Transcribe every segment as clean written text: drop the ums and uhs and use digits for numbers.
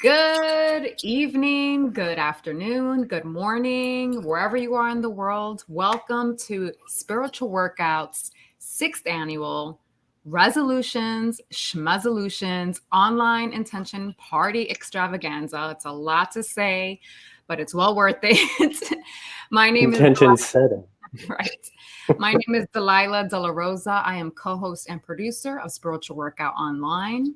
Good evening, good afternoon, good morning, wherever you are in the world. Welcome to Spiritual Workout's 6th annual Resolutions, SHMEZOLUTIONS online intention party extravaganza. It's a lot to say, but it's well worth it. My name Intention is setting. Right. My name is Delilah De La Rosa. I am co-host and producer of Spiritual Workout Online.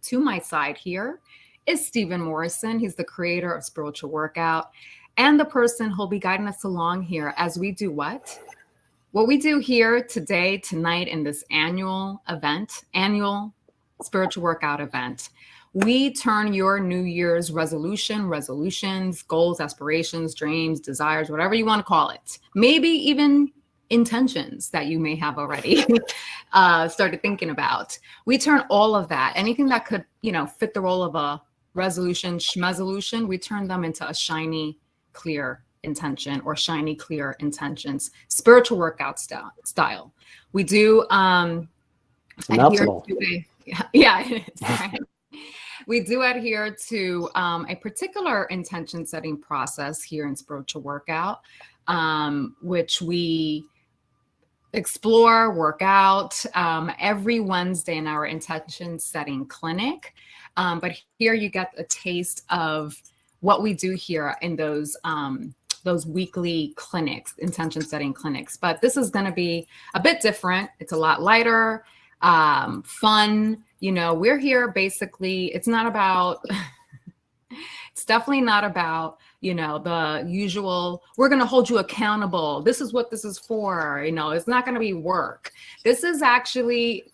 To my side here is Stephen Morrison. He's the creator of Spiritual Workout and the person who'll be guiding us along here as we do what? What we do here today, tonight, in this annual Spiritual Workout event. We turn your New Year's resolutions, goals, aspirations, dreams, desires, whatever you want to call it, maybe even intentions that you may have already started thinking about. We turn all of that, anything that could, fit the role of a resolution, SHMEZOLUTION, we turn them into a shiny, clear intention or shiny, clear intentions, spiritual workout style. We do adhere to we do adhere to a particular intention setting process here in Spiritual Workout, which we explore, work out every Wednesday in our intention setting clinic. But here you get a taste of what we do here in those weekly clinics, intention setting clinics. But this is going to be a bit different. It's a lot lighter, fun. We're here basically, it's not about, it's definitely not about, the usual, we're going to hold you accountable. This is what this is for. It's not going to be work. This is actually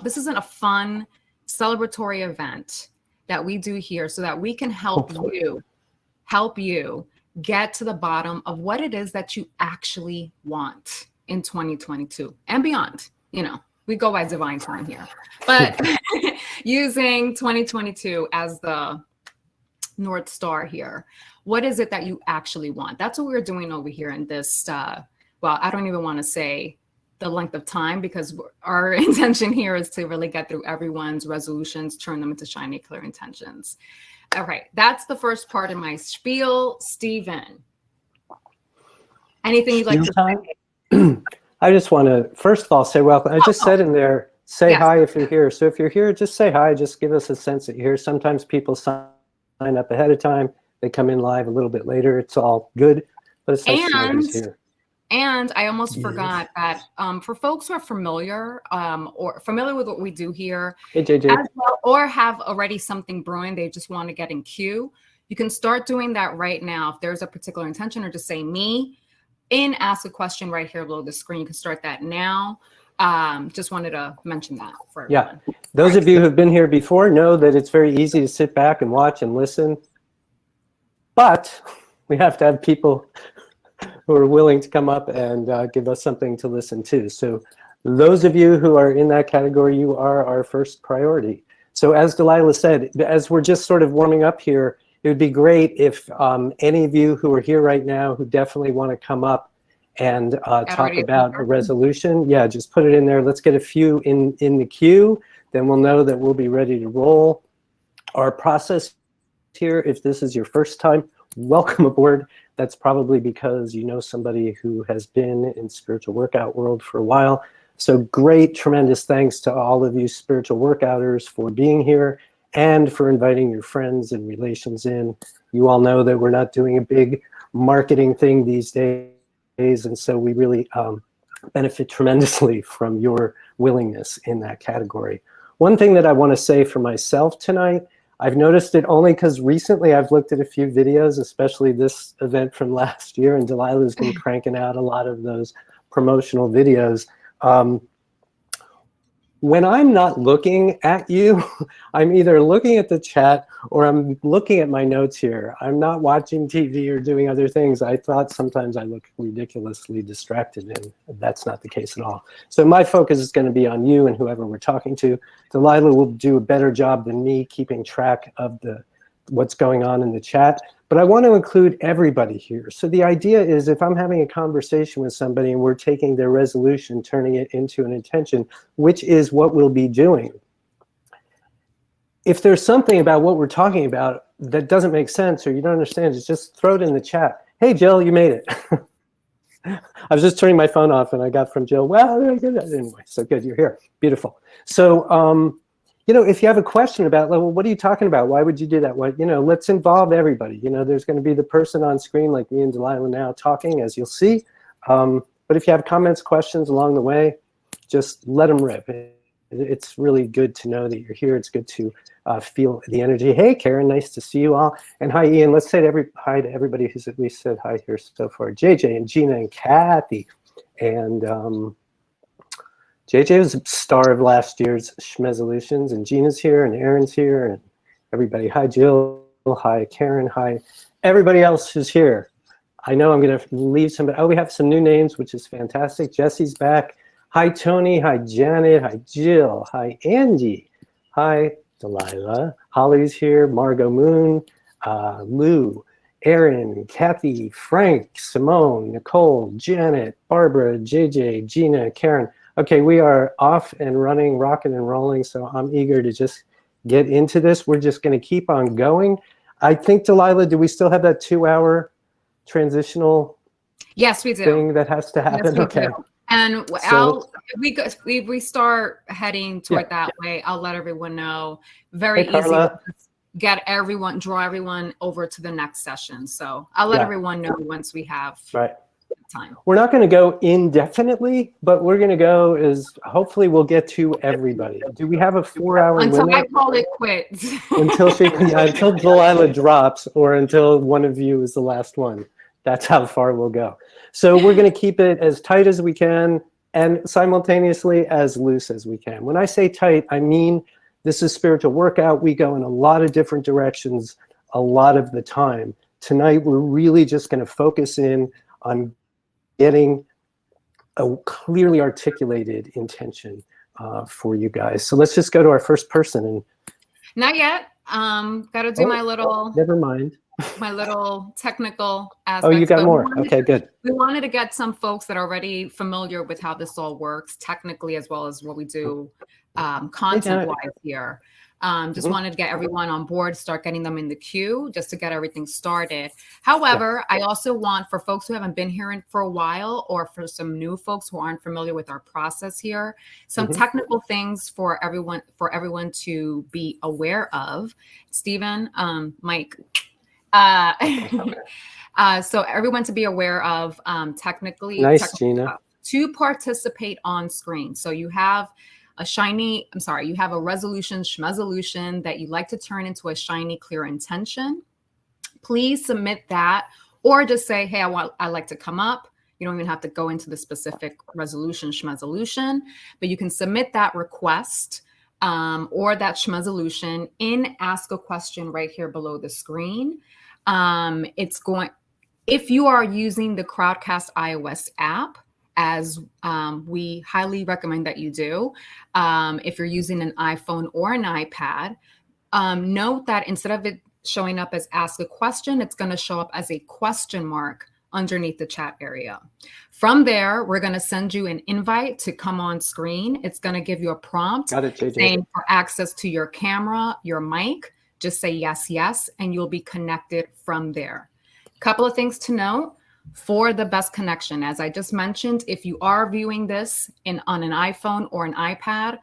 this isn't a fun celebratory event that we do here so that we can help you get to the bottom of what it is that you actually want in 2022 and beyond. We go by divine time here, but using 2022 as the North Star here. What is it that you actually want? That's what we're doing over here in this, I don't even want to say the length of time because our intention here is to really get through everyone's resolutions, turn them into shiny, clear intentions. All right, that's the first part of my spiel. Stephen, anything you'd like to say? I just want to, first of all, say welcome. I just said in there, say hi if you're here. So if you're here, just say hi. Just give us a sense that you're here. Sometimes people sign up ahead of time. They come in live a little bit later. It's all good. But it's nice to know who's here. And I almost forgot that for folks who are familiar with what we do here, hey, JJ. As well, or have already something brewing, they just want to get in queue, you can start doing that right now. If there's a particular intention, or just say me in ask a question right here below the screen. You can start that now. Just wanted to mention that for everyone. Yeah, those of you who've been here before know that it's very easy to sit back and watch and listen, but we have to have people who are willing to come up and give us something to listen to. So those of you who are in that category, you are our first priority. So as Delilah said, as we're just sort of warming up here, it would be great if any of you who are here right now who definitely want to come up and talk about a resolution, just put it in there. Let's get a few in the queue. Then we'll know that we'll be ready to roll. Our process here, if this is your first time, welcome aboard. That's probably because you know somebody who has been in spiritual workout world for a while. So great, tremendous thanks to all of you spiritual workouters for being here and for inviting your friends and relations in. You all know that we're not doing a big marketing thing these days, and so we really benefit tremendously from your willingness in that category. One thing that I want to say for myself tonight, I've noticed it only because recently I've looked at a few videos, especially this event from last year, and Delilah's been cranking out a lot of those promotional videos. When I'm not looking at you, I'm either looking at the chat or I'm looking at my notes here. I'm not watching TV or doing other things. I thought sometimes I look ridiculously distracted, and that's not the case at all. So my focus is going to be on you and whoever we're talking to. Delilah will do a better job than me keeping track of what's going on in the chat. But I want to include everybody here. So the idea is if I'm having a conversation with somebody and we're taking their resolution, turning it into an intention, which is what we'll be doing, if there's something about what we're talking about that doesn't make sense or you don't understand, just throw it in the chat. Hey, Jill, you made it. I was just turning my phone off and I got from Jill, well, anyway, so good, you're here. Beautiful. So, you know, if you have a question about, well, what are you talking about? Why would you do that? What, you know, let's involve everybody. You know, there's going to be the person on screen like me and Delilah now talking, as you'll see. But if you have comments, questions along the way, just let them rip. It's really good to know that you're here. It's good to feel the energy. Hey, Karen, nice to see you all. And hi, Ian. Let's say hi to everybody who's at least said hi here so far. JJ and Gina and Kathy. And JJ was a star of last year's SHMEZOLUTIONS. And Gina's here and Aaron's here. And everybody. Hi, Jill. Hi, Karen. Hi, everybody else who's here. I know I'm going to leave some. Oh, we have some new names, which is fantastic. Jesse's back. Hi, Tony. Hi, Janet. Hi, Jill. Hi, Angie. Hi, Delilah. Holly's here. Margot Moon. Lou. Aaron. Kathy. Frank. Simone. Nicole. Janet. Barbara. JJ. Gina. Karen. Okay, we are off and running, rocking and rolling, so I'm eager to just get into this. We're just going to keep on going. I think, Delilah, do we still have that 2-hour transitional Yes, we do. thing that has to happen? Yes, okay. Do. And So, if we start heading toward that way, I'll let everyone know. Very hey, easy Carla. to draw everyone over to the next session. So I'll let everyone know once we have time. We're not going to go indefinitely, but we're going to go hopefully we'll get to everybody. Do we have a 4-hour limit? Until I call it quits. until Delilah drops or until one of you is the last one. That's how far we'll go. So we're going to keep it as tight as we can and simultaneously as loose as we can. When I say tight, I mean this is spiritual workout. We go in a lot of different directions a lot of the time. Tonight, we're really just going to focus in on getting a clearly articulated intention for you guys. So let's just go to our first person. And not yet. Got to do my little. Never mind. My little technical aspects. Oh, you got more. Okay, good. We wanted to get some folks that are already familiar with how this all works technically, as well as what we do content-wise here. Just wanted to get everyone on board, start getting them in the queue, just to get everything started. However, I also want, for folks who haven't been here for a while, or for some new folks who aren't familiar with our process here, some technical things for everyone to be aware of. Stephen, Mike. So everyone to be aware of technically. Nice, Gina. To participate on screen. So you have you have a resolution, SHMEZOLUTION that you'd like to turn into a shiny, clear intention. Please submit that, or just say, hey, I'd like to come up. You don't even have to go into the specific resolution, SHMEZOLUTION, but you can submit that request or that SHMEZOLUTION in Ask a Question right here below the screen. If you are using the Crowdcast iOS app, as we highly recommend that you do, if you're using an iPhone or an iPad, note that instead of it showing up as Ask a Question, it's going to show up as a question mark underneath the chat area. From there, we're going to send you an invite to come on screen. It's going to give you a prompt saying for access to your camera, your mic. Just say yes, yes, and you'll be connected from there. Couple of things to note for the best connection. As I just mentioned, if you are viewing this on an iPhone or an iPad,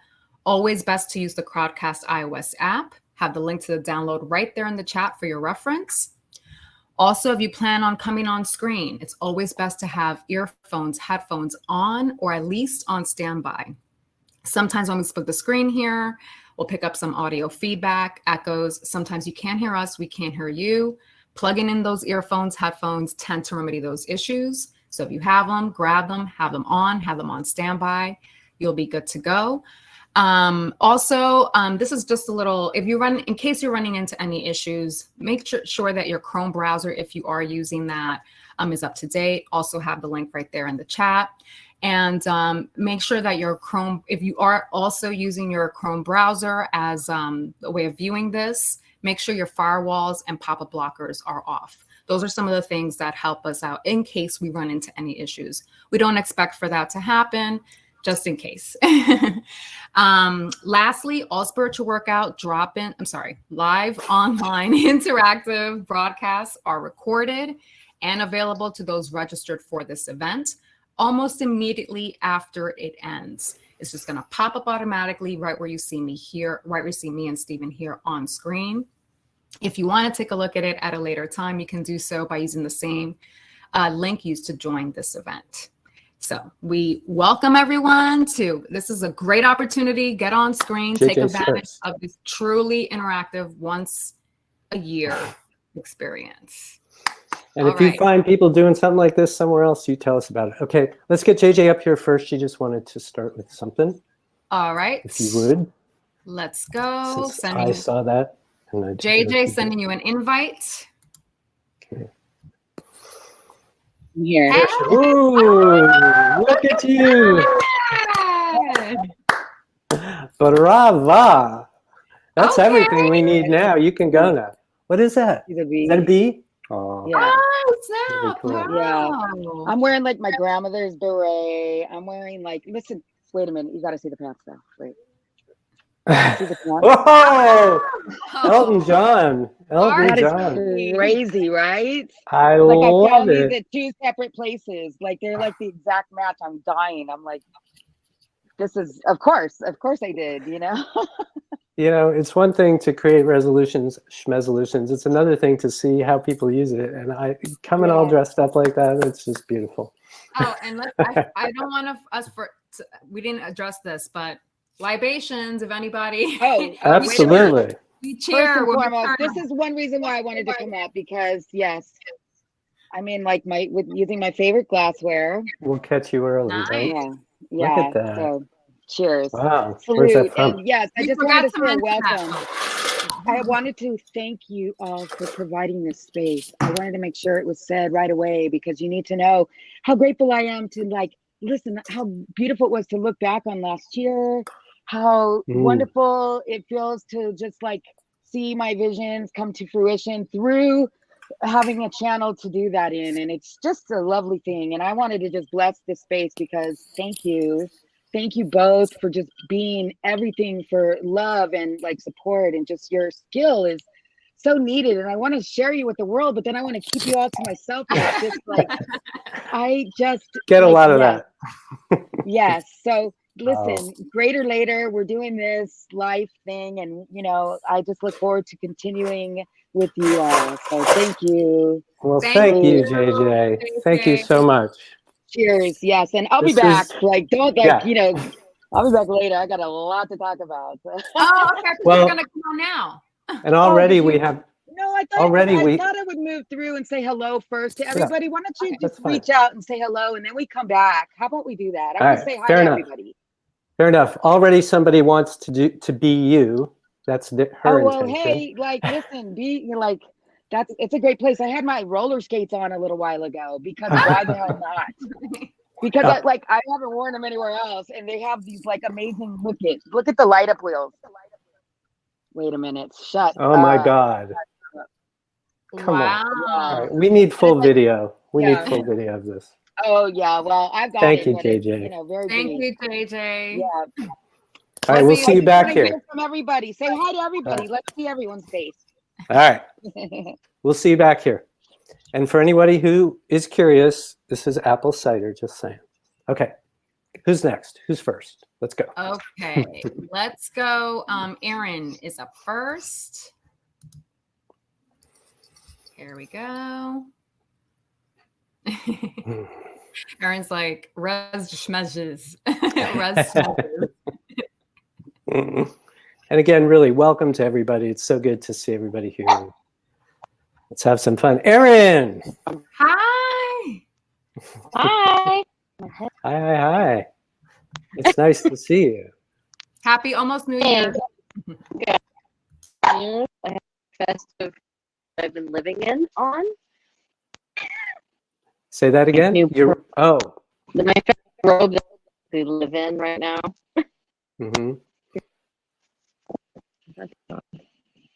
always best to use the Crowdcast iOS app. Have the link to the download right there in the chat for your reference. Also, if you plan on coming on screen, it's always best to have earphones, headphones on, or at least on standby. Sometimes when we split the screen here, we'll pick up some audio feedback, echoes. Sometimes you can't hear us, we can't hear you. Plugging in those earphones, headphones tend to remedy those issues. So if you have them, grab them, have them on standby. You'll be good to go. This is just a little, in case you're running into any issues, make sure that your Chrome browser, if you are using that, is up to date. Also have the link right there in the chat. And make sure that your Chrome, if you are also using your Chrome browser as a way of viewing this, make sure your firewalls and pop-up blockers are off. Those are some of the things that help us out in case we run into any issues. We don't expect for that to happen. just in case. Lastly, all spiritual workout live online interactive broadcasts are recorded and available to those registered for this event almost immediately after it ends. It's just going to pop up automatically right where you see me here, right where you see me and Stephen here on screen. If you want to take a look at it at a later time, you can do so by using the same link used to join this event. So we welcome everyone this is a great opportunity. Get on screen, take advantage of this truly interactive once a year experience. And if you find people doing something like this somewhere else, you tell us about it. Okay, let's get JJ up here first. She just wanted to start with something. All right. If you would. Let's go. I saw that. And JJ sending you an invite. Okay. Here. Ooh, look at you. Brava. That's everything we need now. You can go now. What is that? Is that a bee? Oh, yeah. Snap. Cool. Wow. Yeah. I'm wearing like my grandmother's beret. I'm wearing like, listen, wait a minute. You got to see the pants though. Wait. See the pants? Whoa! Elton John. Elton John. Crazy, right? I like love I it. found these at two separate places. Like they're like the exact match. I'm dying. I'm like, this is, of course I did, you know? You know, it's one thing to create resolutions, SHMEZOLUTIONS. It's another thing to see how people use it. And coming all dressed up like that, it's just beautiful. Oh, and I don't want we didn't address this, but libations, if anybody. Oh, absolutely. We cheer. First and foremost, this is one reason why I wanted to come up, because yes, I mean, like using my favorite glassware. We'll catch you early. Nice. Right? Yeah. Look at that. So, cheers. Wow. Salute. Where's that from? And yes, I We just forgot wanted to say mention welcome. that. I wanted to thank you all for providing this space. I wanted to make sure it was said right away, because you need to know how grateful I am to listen, how beautiful it was to look back on last year, how wonderful it feels to just see my visions come to fruition through having a channel to do that in. And it's just a lovely thing. And I wanted to just bless this space, because thank you both for just being everything, for love and support, and just your skill is so needed. And I want to share you with the world, but then I want to keep you all to myself. It's just I just get a lot of that. Yes. So listen, greater later, we're doing this life thing, and I just look forward to continuing with you all. So thank you. Well, thank you, JJ. Thank you so much. Cheers. Yes, and I'll be back. I'll be back later. I got a lot to talk about. Oh, okay. Well, we're gonna come on now. And already we have. No, I thought I would move through and say hello first to everybody. Why don't you just reach out and say hello, and then we come back? How about we do that? I want to say hi to everybody. Fair enough. Already somebody wants to be you. That's her intention. Hey, listen, it's a great place. I had my roller skates on a little while ago, because why the hell not? Because I haven't worn them anywhere else, and they have these amazing look at the light up wheels. Wait a minute. Oh my God. Come on. All right. We need full video. We need full video of this. Oh yeah. Well, I've got Thank you, JJ. Thank you, JJ. Yeah. All right, we'll see you back here. Hear from everybody. Say hi to everybody. Let's see everyone's face. All right. We'll see you back here. And for anybody who is curious, this is apple cider, just saying. Okay. Who's next? Who's first? Let's go. Okay. Let's go. Erin is up first. Here we go. Erin's like, res schmezes. Res schmezes. And again, really welcome to everybody. It's so good to see everybody here. Let's have some fun. Erin! Hi! Hi! Hi. It's nice to see you. Happy almost New Year. Good. I have a festive I've been living in on. Say that again? My festive world that we live in right now. Mm-hmm.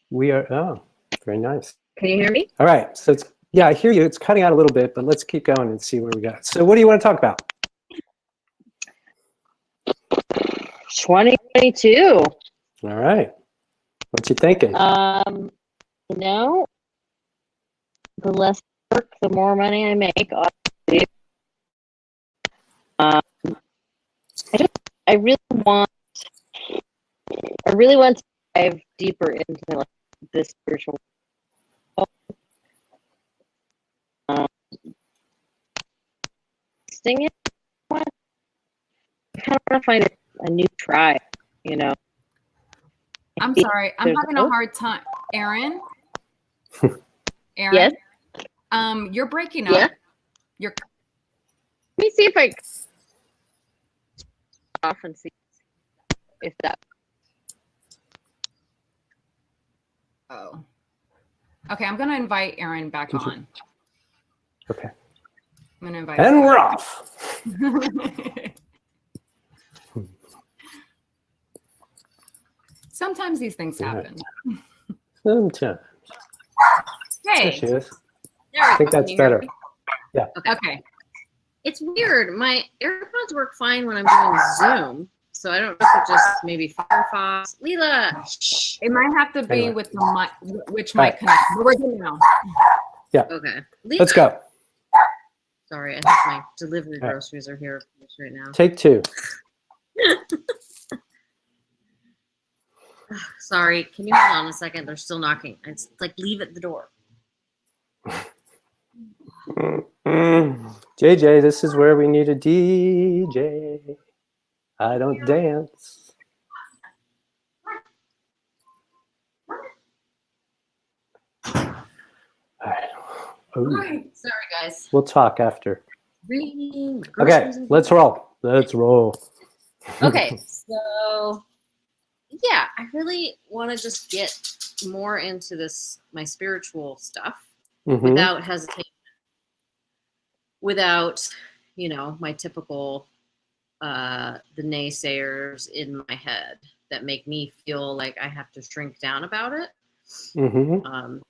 We are, very nice. Can you hear me? All right. So I hear you. It's cutting out a little bit, but let's keep going and see where we got. So what do you want to talk about? 2022. All right. What you thinking? You know, the less work, the more money I make, obviously. I really want to dive deeper into like this spiritual sing it. I kind of want to find a new tribe, you know. I'm sorry. I'm There's having a hope. hard time. Aaron? Aaron? Yes? You're breaking Yeah? up. You're Let me see if I off and see if that. oh. Okay, I'm gonna invite Aaron back on. Okay. I'm gonna invite And her we're back. off. Sometimes these things happen. Sometimes. There Hey. she is. There I we think go. Can that's you hear better. me? Yeah. Okay. It's weird. My AirPods work fine when I'm doing Zoom, so I don't know if it just maybe Firefox. Leela, shh. It might have to be Anyway. with the mic, which All mic right. connection. But we're good now. Okay. Leela. Let's go. Sorry, I think my delivery All right. groceries are here right now. Take two. Sorry, can you hold on a second? They're still knocking. It's like leave at the door. JJ, this is where we need a DJ. I don't dance. All right. Ooh. Sorry, guys. We'll talk after. Reading. Okay, groceries and- let's roll. Let's roll. Okay, so yeah, I really want to just get more into this, my spiritual stuff, Mhm. without hesitation, without, you know, my typical, the naysayers in my head that make me feel like I have to shrink down about it. Mhm.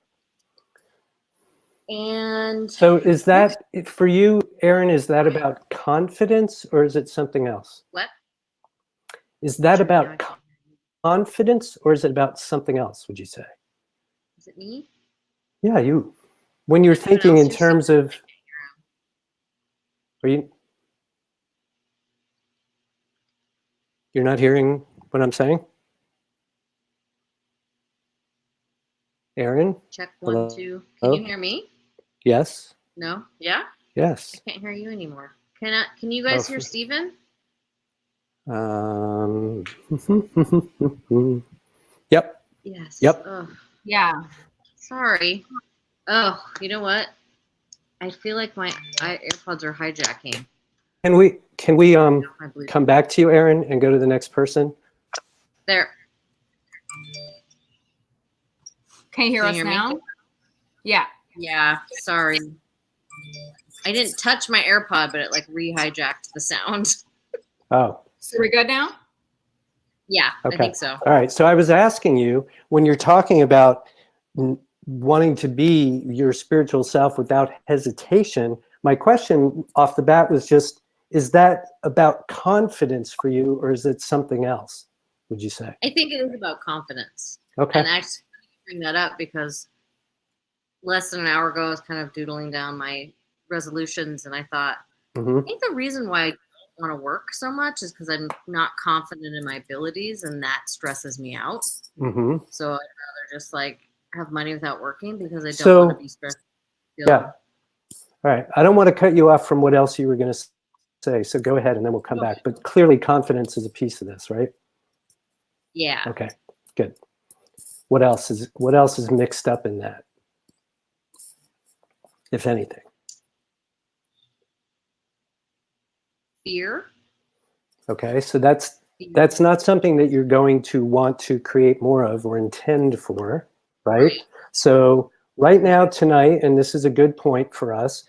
And So is that for you, Aaron? Is that about confidence or is it something else? what? Is that Sure, now I about can- confidence or is it about something else? Would you say? Is it me? Yeah, you. When you're Everyone thinking else in you're terms of, are you? You're not hearing what I'm saying, Aaron? Check 1, Hello? 2. Can you hear me? Yes. No? Yeah? Yes. I can't hear you anymore. Can you guys hear Steven? Yep. Yes. Yep. Ugh. Yeah. Sorry. Oh, you know what? I feel like my AirPods are hijacking. Can we My Bluetooth. come back to you, Aaron, and go to the next person? There. Can you hear Can us you hear me? now? Yeah. Yeah. Sorry. I didn't touch my AirPod, but it like re-hijacked the sound. Oh, So we're good now? Yeah, Okay. I think so. all right. So I was asking you, when you're talking about wanting to be your spiritual self without hesitation, my question off the bat was just, is that about confidence for you or is it something else, would you say? I think it is about confidence. Okay. And I actually bring that up because less than an hour ago, I was kind of doodling down my resolutions, and I thought, hmm I think the reason why I don't want to work so much is because I'm not confident in my abilities, and that stresses me out. hmm So I'd rather just like have money without working because I don't So- want to be stressed. Yeah. All right. I don't want to cut you off from what else you were going to say. So go ahead and then we'll come back. But clearly confidence is a piece of this, right? Yeah. Okay, good. What else is mixed up in that, if anything? Fear. Okay, so that's not something that you're going to want to create more of or intend for, right? So right now, tonight, and this is a good point for us,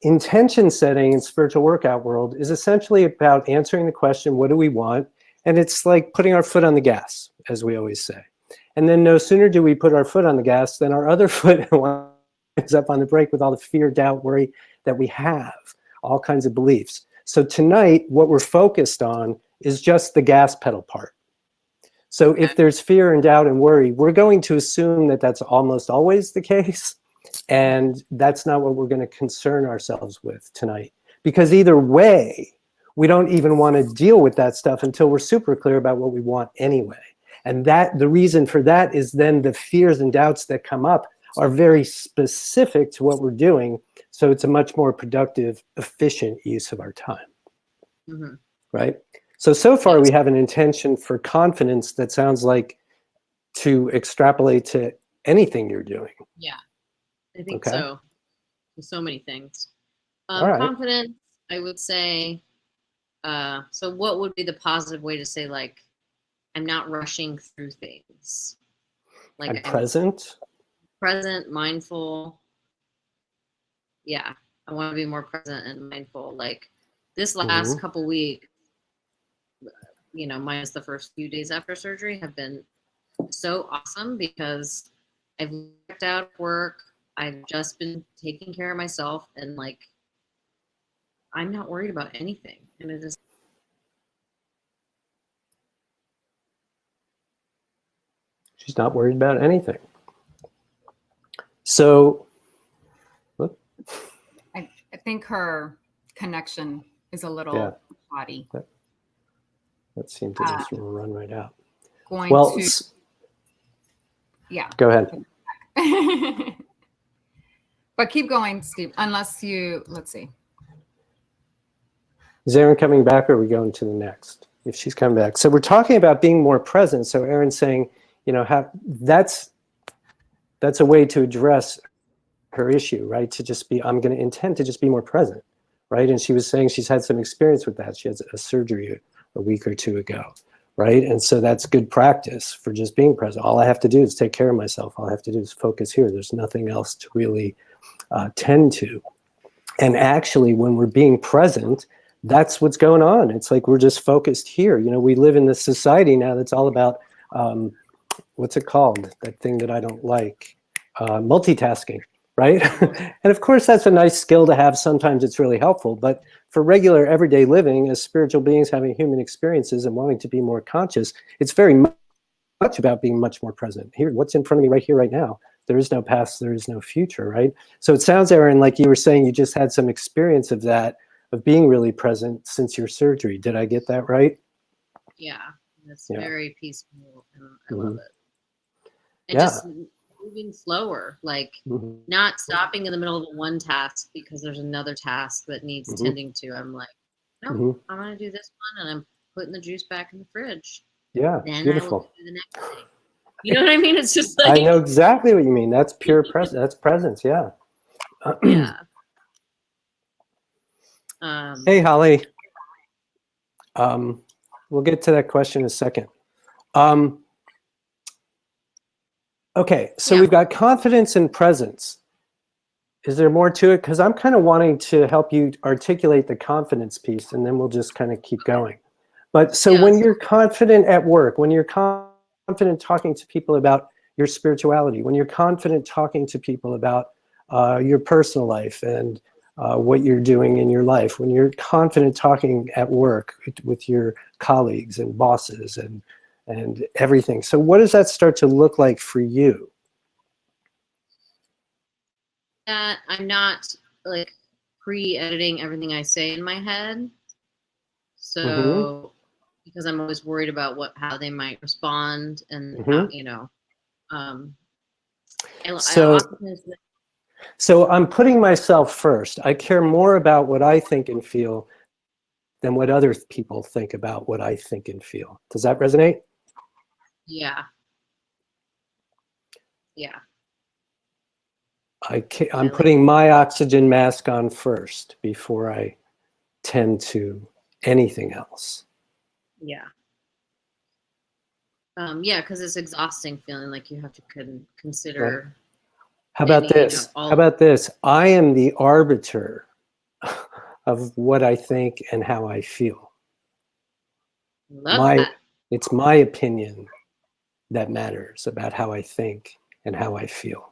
intention setting in spiritual workout world is essentially about answering the question, what do we want? And it's like putting our foot on the gas, as we always say. And then no sooner do we put our foot on the gas than our other foot is up on the brake with all the fear, doubt, worry that we have, all kinds of beliefs. So tonight, what we're focused on is just the gas pedal part. So if there's fear and doubt and worry, we're going to assume that that's almost always the case. And that's not what we're going to concern ourselves with tonight. Because either way, we don't even want to deal with that stuff until we're super clear about what we want anyway. And that the reason for that is then the fears and doubts that come up are very specific to what we're doing. So it's a much more productive, efficient use of our time. Mm-hmm. Right? So far we have an intention for confidence that sounds like to extrapolate to anything you're doing. Yeah, I think Okay. so. So many things. All right. Confidence, I would say. So what would be the positive way to say, like, I'm not rushing through things? Like I'm present. Present, mindful. Yeah, I want to be more present and mindful. Like this last couple weeks, you know, minus the first few days after surgery, have been so awesome because I've worked out work. I've just been taking care of myself, and like I'm not worried about anything. And it is. She's not worried about anything. So, I think her connection is a little spotty. That seemed to just run right out. Going to, yeah. Go ahead. But keep going, Steve, unless you, let's see. Is Erin coming back or are we going to the next? If she's coming back. So we're talking about being more present. So Erin's saying, you know, that's a way to address her issue, right? To just be, I'm going to intend to just be more present, right? And she was saying she's had some experience with that. She had a surgery a week or two ago, right? And so that's good practice for just being present. All I have to do is take care of myself. All I have to do is focus here. There's nothing else to really tend to. And actually, when we're being present, that's what's going on. It's like we're just focused here. You know, we live in this society now that's all about, what's it called? That thing that I don't like, multitasking, right? And of course, that's a nice skill to have. Sometimes it's really helpful. But for regular everyday living, as spiritual beings having human experiences and wanting to be more conscious, it's very much about being much more present. Here, what's in front of me right here, right now? There is no past, there is no future, right? So it sounds, Erin, like you were saying you just had some experience of that, of being really present since your surgery. Did I get that right? Yeah, it's very peaceful, and I love it. And Yeah. just moving slower, like not stopping in the middle of one task because there's another task that needs tending to. I'm like, no, I'm going to do this one, and I'm putting the juice back in the fridge. Yeah, then beautiful. I will do the next thing. You know what I mean? It's just like I know exactly what you mean. That's pure presence. That's presence. Yeah. yeah. Hey, Holly. We'll get to that question in a second. Okay, so we've got confidence and presence. Is there more to it? Because I'm kind of wanting to help you articulate the confidence piece, and then we'll just kind of keep going. But so when you're confident at work, when you're confident talking to people about your spirituality, when you're confident talking to people about your personal life and what you're doing in your life, when you're confident talking at work with your colleagues and bosses and everything. So what does that start to look like for you? That I'm not like pre-editing everything I say in my head. So because I'm always worried about how they might respond and how, you know, so I'm putting myself first. I care more about what I think and feel than what other people think about what I think and feel. Does that resonate? Yeah. Yeah. I'm putting my oxygen mask on first before I tend to anything else. Yeah. Yeah, because it's exhausting feeling like you have to consider. Right. How about this? How about this? I am the arbiter of what I think and how I feel. It's my opinion that matters about how I think and how I feel.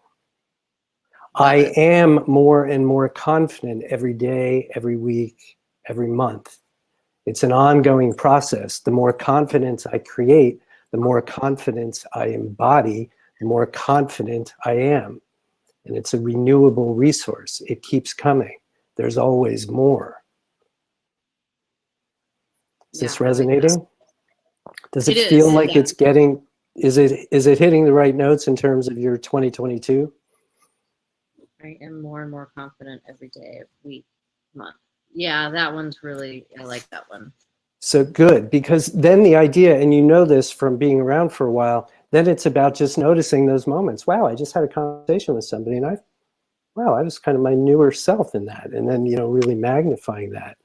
I am more and more confident every day, every week, every month It's an ongoing process. The more confidence I create, the more confidence I embody, the more confident I am. And it's a renewable resource. It keeps coming. There's always more. Is this resonating? Does it feel like it's getting, is it hitting the right notes in terms of your 2022? I am more and more confident every day, every week, month. Yeah, that one's really, I like that one. So good, because then the idea, and you know this from being around for a while, then it's about just noticing those moments. Wow, I just had a conversation with somebody and wow, I was kind of my newer self in that. And then, you know, really magnifying that.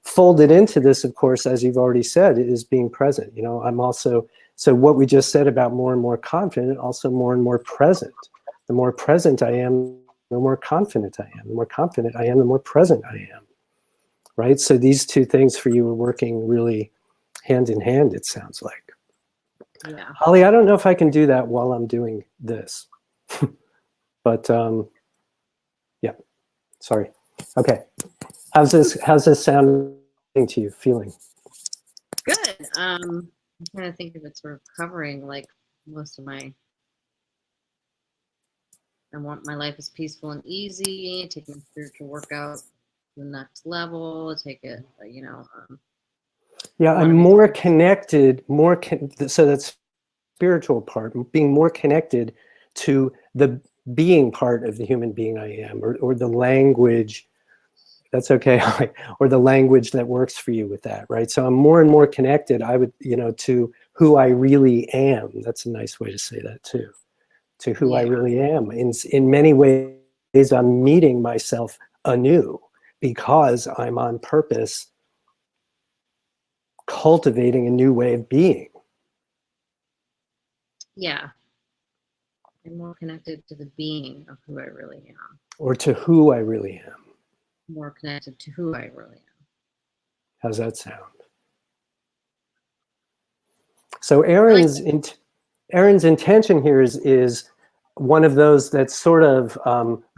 Folded into this, of course, as you've already said, is being present. You know, I'm also, so what we just said about more and more confident, also more and more present. The more present I am, the more confident I am. The more confident I am, the more present I am. Right? So these two things for you are working really hand in hand, it sounds like. Yeah. Holly, I don't know if I can do that while I'm doing this. But yeah, sorry. Okay. How's this sounding to you, feeling? Good. I'm trying to think if it's sort of covering like most of my, I want my life is peaceful and easy, taking my spiritual workout to the next level, take it, you know. Yeah, I'm more connected, so that's spiritual part, being more connected to the being part of the human being I am, or the language, that's okay, or the language that works for you with that, right? So I'm more and more connected, I would, you know, to who I really am. That's a nice way to say that too. To who I really am. In many ways, I'm meeting myself anew because I'm on purpose cultivating a new way of being. Yeah. I'm more connected to the being of who I really am. Or to who I really am. More connected to who I really am. How's that sound? So Aaron's intention here is one of those that's sort of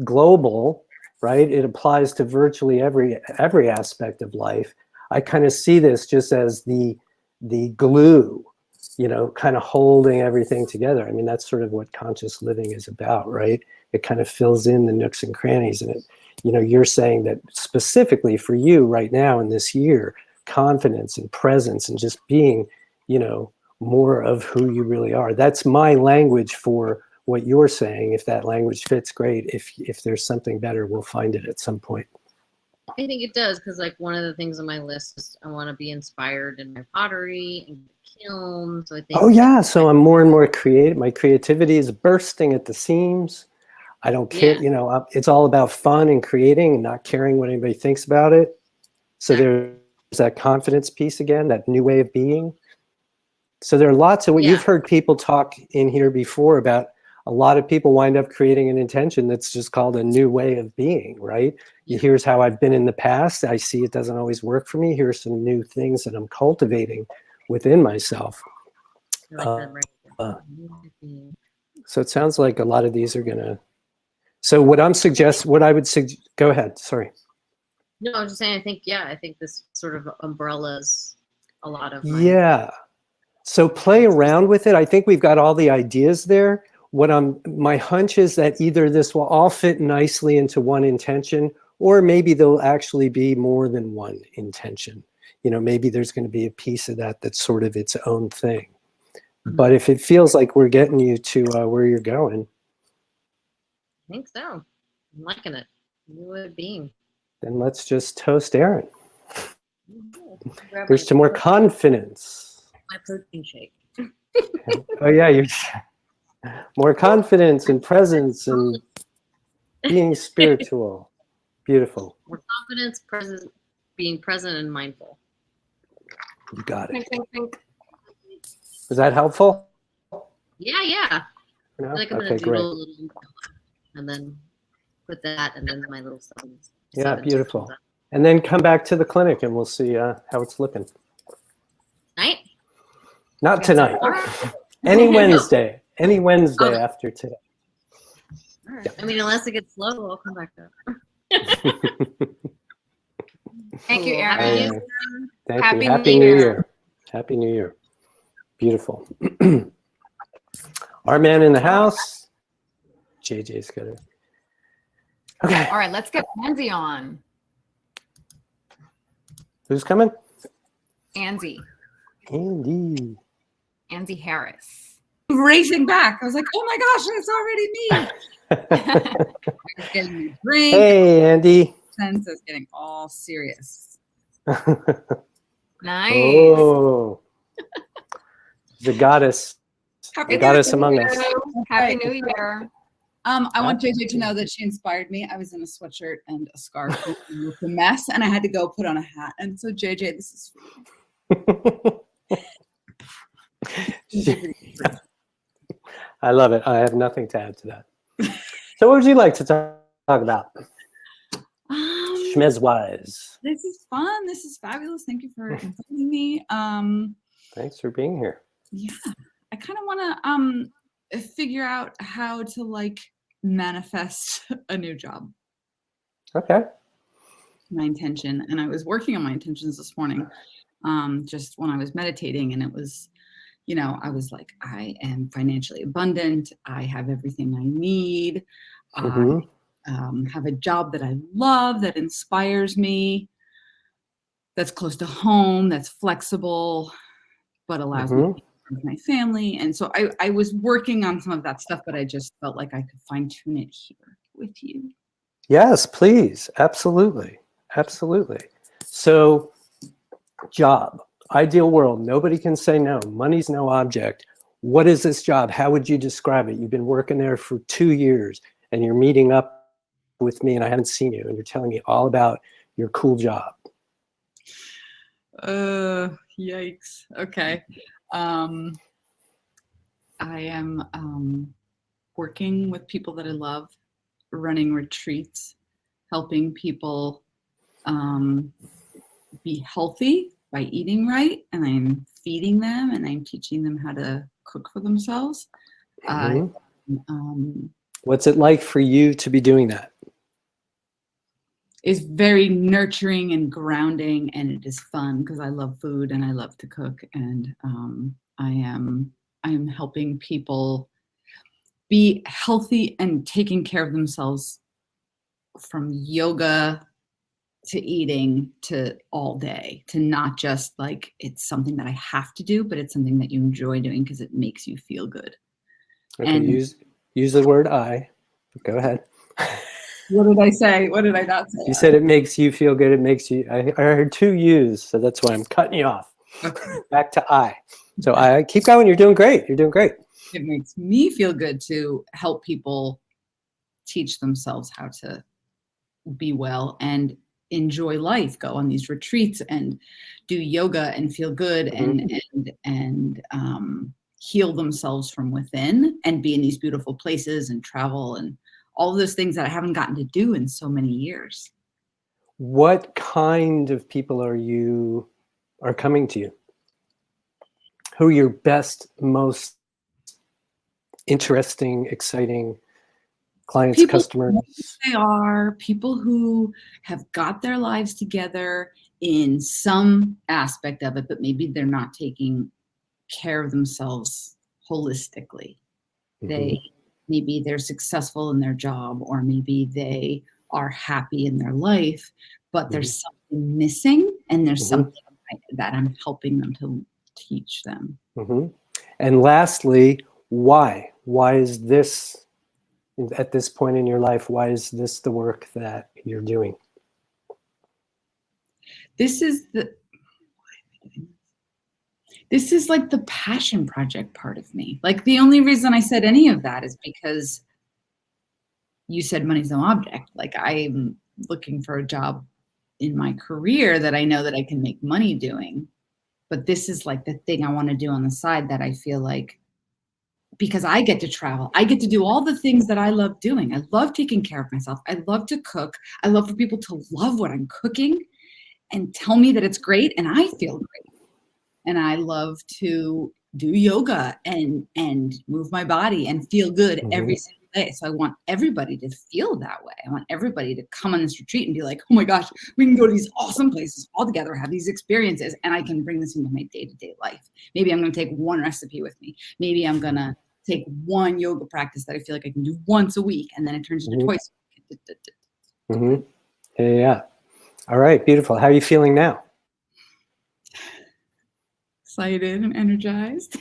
global, right? It applies to virtually every aspect of life. I kind of see this just as the glue, you know, kind of holding everything together. I mean, that's sort of what conscious living is about, right? It kind of fills in the nooks and crannies. And it, you know, you're saying that specifically for you right now in this year, confidence and presence and just being, you know, more of who you really are. That's my language for what you're saying. If that language fits, great. If there's something better, we'll find it at some point. I think it does, because like one of the things on my list is I want to be inspired in my pottery and kiln. So I think. Oh yeah, so I'm more and more creative. My creativity is bursting at the seams. I don't care, you know, it's all about fun and creating and not caring what anybody thinks about it. So there's that confidence piece again, that new way of being. So there are lots of what you've heard people talk in here before about. A lot of people wind up creating an intention that's just called a new way of being, right? Here's how I've been in the past. I see it doesn't always work for me. Here's some new things that I'm cultivating within myself. So it sounds like a lot of these are gonna. So what I would suggest, go ahead, sorry. No, I was just saying, I think this sort of umbrellas a lot of my. So play around with it. I think we've got all the ideas there. My hunch is that either this will all fit nicely into one intention, or maybe there'll actually be more than one intention. You know, maybe there's going to be a piece of that that's sort of its own thing. But if it feels like we're getting you to where you're going. I think so. I'm liking it. New way of being. Then let's just toast Aaron. Here's to more confidence. My protein shake. Oh yeah, you're more confidence and presence and being spiritual. Beautiful. More confidence, being present and mindful. You got it. Is that helpful? Yeah. No? I feel like I'm gonna doodle a little and then put that and then my little sons. Yeah, beautiful. And then come back to the clinic and we'll see how it's looking. Night? Not tonight. Any Wednesday. Any Wednesday after today. All right. I mean, unless it gets slow, I'll come back there. Thank you, Cool. Erin. Happy Yeah. New Year. Thank Happy you. Happy New New Year. Year. Happy New Year. Beautiful. Our man in the house. JJ's got it. Okay. All right, let's get Andy on. Who's coming? Andy Harris. Racing back. I was like, oh my gosh, it's already me. I was getting a drink. Hey, Andy. Sense I was getting all serious. Nice. Oh, the goddess. Happy The goddess New among Year. us. Happy New Year. I want JJ to know that she inspired me. I was in a sweatshirt and a scarf and with a mess, and I had to go put on a hat. And so, JJ, this is for you. I love it. I have nothing to add to that. So what would you like to talk about? Schmez-wise. This is fun. This is fabulous. Thank you for inviting me. Thanks for being here. Yeah, I kind of want to figure out how to like manifest a new job. Okay. My intention, and I was working on my intentions this morning, just when I was meditating, and it was, you know, I was like, I am financially abundant. I have everything I need. Mhm. I have a job that I love, that inspires me, that's close to home, that's flexible, but allows me to be with my family. And so I was working on some of that stuff, but I just felt like I could fine tune it here with you. Yes, please. Absolutely. Absolutely. So, job, ideal world. Nobody can say no. Money's no object. What is this job? How would you describe it? You've been working there for 2 years and you're meeting up with me and I haven't seen you and you're telling me all about your cool job. Yikes. Okay. I am working with people that I love, running retreats, helping people be healthy by eating right, and I'm feeding them and I'm teaching them how to cook for themselves. What's it like for you to be doing that? It's very nurturing and grounding, and it is fun because I love food and I love to cook, and I am helping people be healthy and taking care of themselves, from yoga to eating to all day, to not just like it's something that I have to do, but it's something that you enjoy doing because it makes you feel good. Okay, And use the word I. Go ahead. what did I say? What did I not say? You said it makes you feel good. It makes you. I heard 2 U's, so that's why I'm cutting you off. Okay. Back to I. So I keep going. You're doing great. You're doing great. It makes me feel good to help people teach themselves how to be well and enjoy life, go on these retreats and do yoga and feel good and heal themselves from within and be in these beautiful places and travel and all those things that I haven't gotten to do in so many years. What kind of people are coming to you? Who are your best, most interesting, exciting clients, People, customers? They are people who have got their lives together in some aspect of it, but maybe they're not taking care of themselves holistically. Maybe they're successful in their job, or maybe they are happy in their life, but there's something missing, and there's something that I'm helping them to teach them. And lastly, why? Why is this, at this point in your life, why is this the work that you're doing? This is like the passion project part of me. Like, the only reason I said any of that is because you said money's no object. Like, I'm looking for a job in my career that I know that I can make money doing. But this is like the thing I want to do on the side, that I feel like, because I get to travel, I get to do all the things that I love doing. I love taking care of myself. I love to cook. I love for people to love what I'm cooking and tell me that it's great, and I feel great. And I love to do yoga and move my body and feel good every single day. So I want everybody to feel that way. I want everybody to come on this retreat and be like, oh my gosh, we can go to these awesome places all together, have these experiences, and I can bring this into my day-to-day life. Maybe I'm going to take one recipe with me. Maybe I'm going to take one yoga practice that I feel like I can do once a week, and then it turns into twice a week. Yeah. All right, beautiful. How are you feeling now? Excited and energized.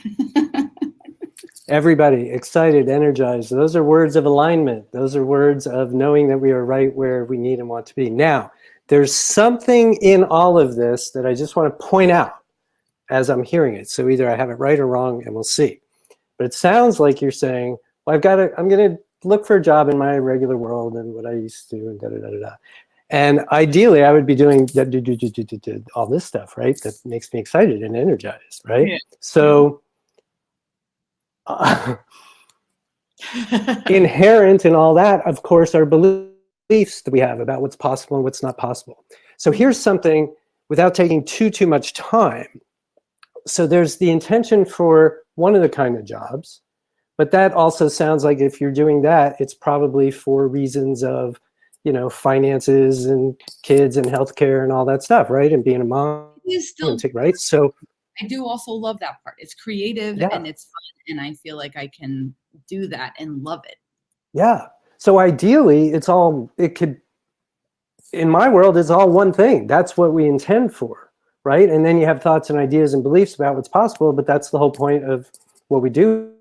Everybody, excited, energized. Those are words of alignment. Those are words of knowing that we are right where we need and want to be. Now, there's something in all of this that I just want to point out as I'm hearing it. So either I have it right or wrong, and we'll see. But it sounds like you're saying, well, I'm going to look for a job in my regular world and what I used to do and da-da-da-da-da. And ideally, I would be doing all this stuff, right? That makes me excited and energized, right? Yeah. So inherent in all that, of course, are beliefs that we have about what's possible and what's not possible. So here's something without taking too much time. So there's the intention for one of the kind of jobs, but that also sounds like if you're doing that, it's probably for reasons of, you know, finances and kids and healthcare and all that stuff, right? And being a mom, right? So I do also love that part. It's creative and it's fun, and I feel like I can do that and love it. Yeah. So ideally, in my world, it's all one thing. That's what we intend for, right? And then you have thoughts and ideas and beliefs about what's possible, but that's the whole point of what we do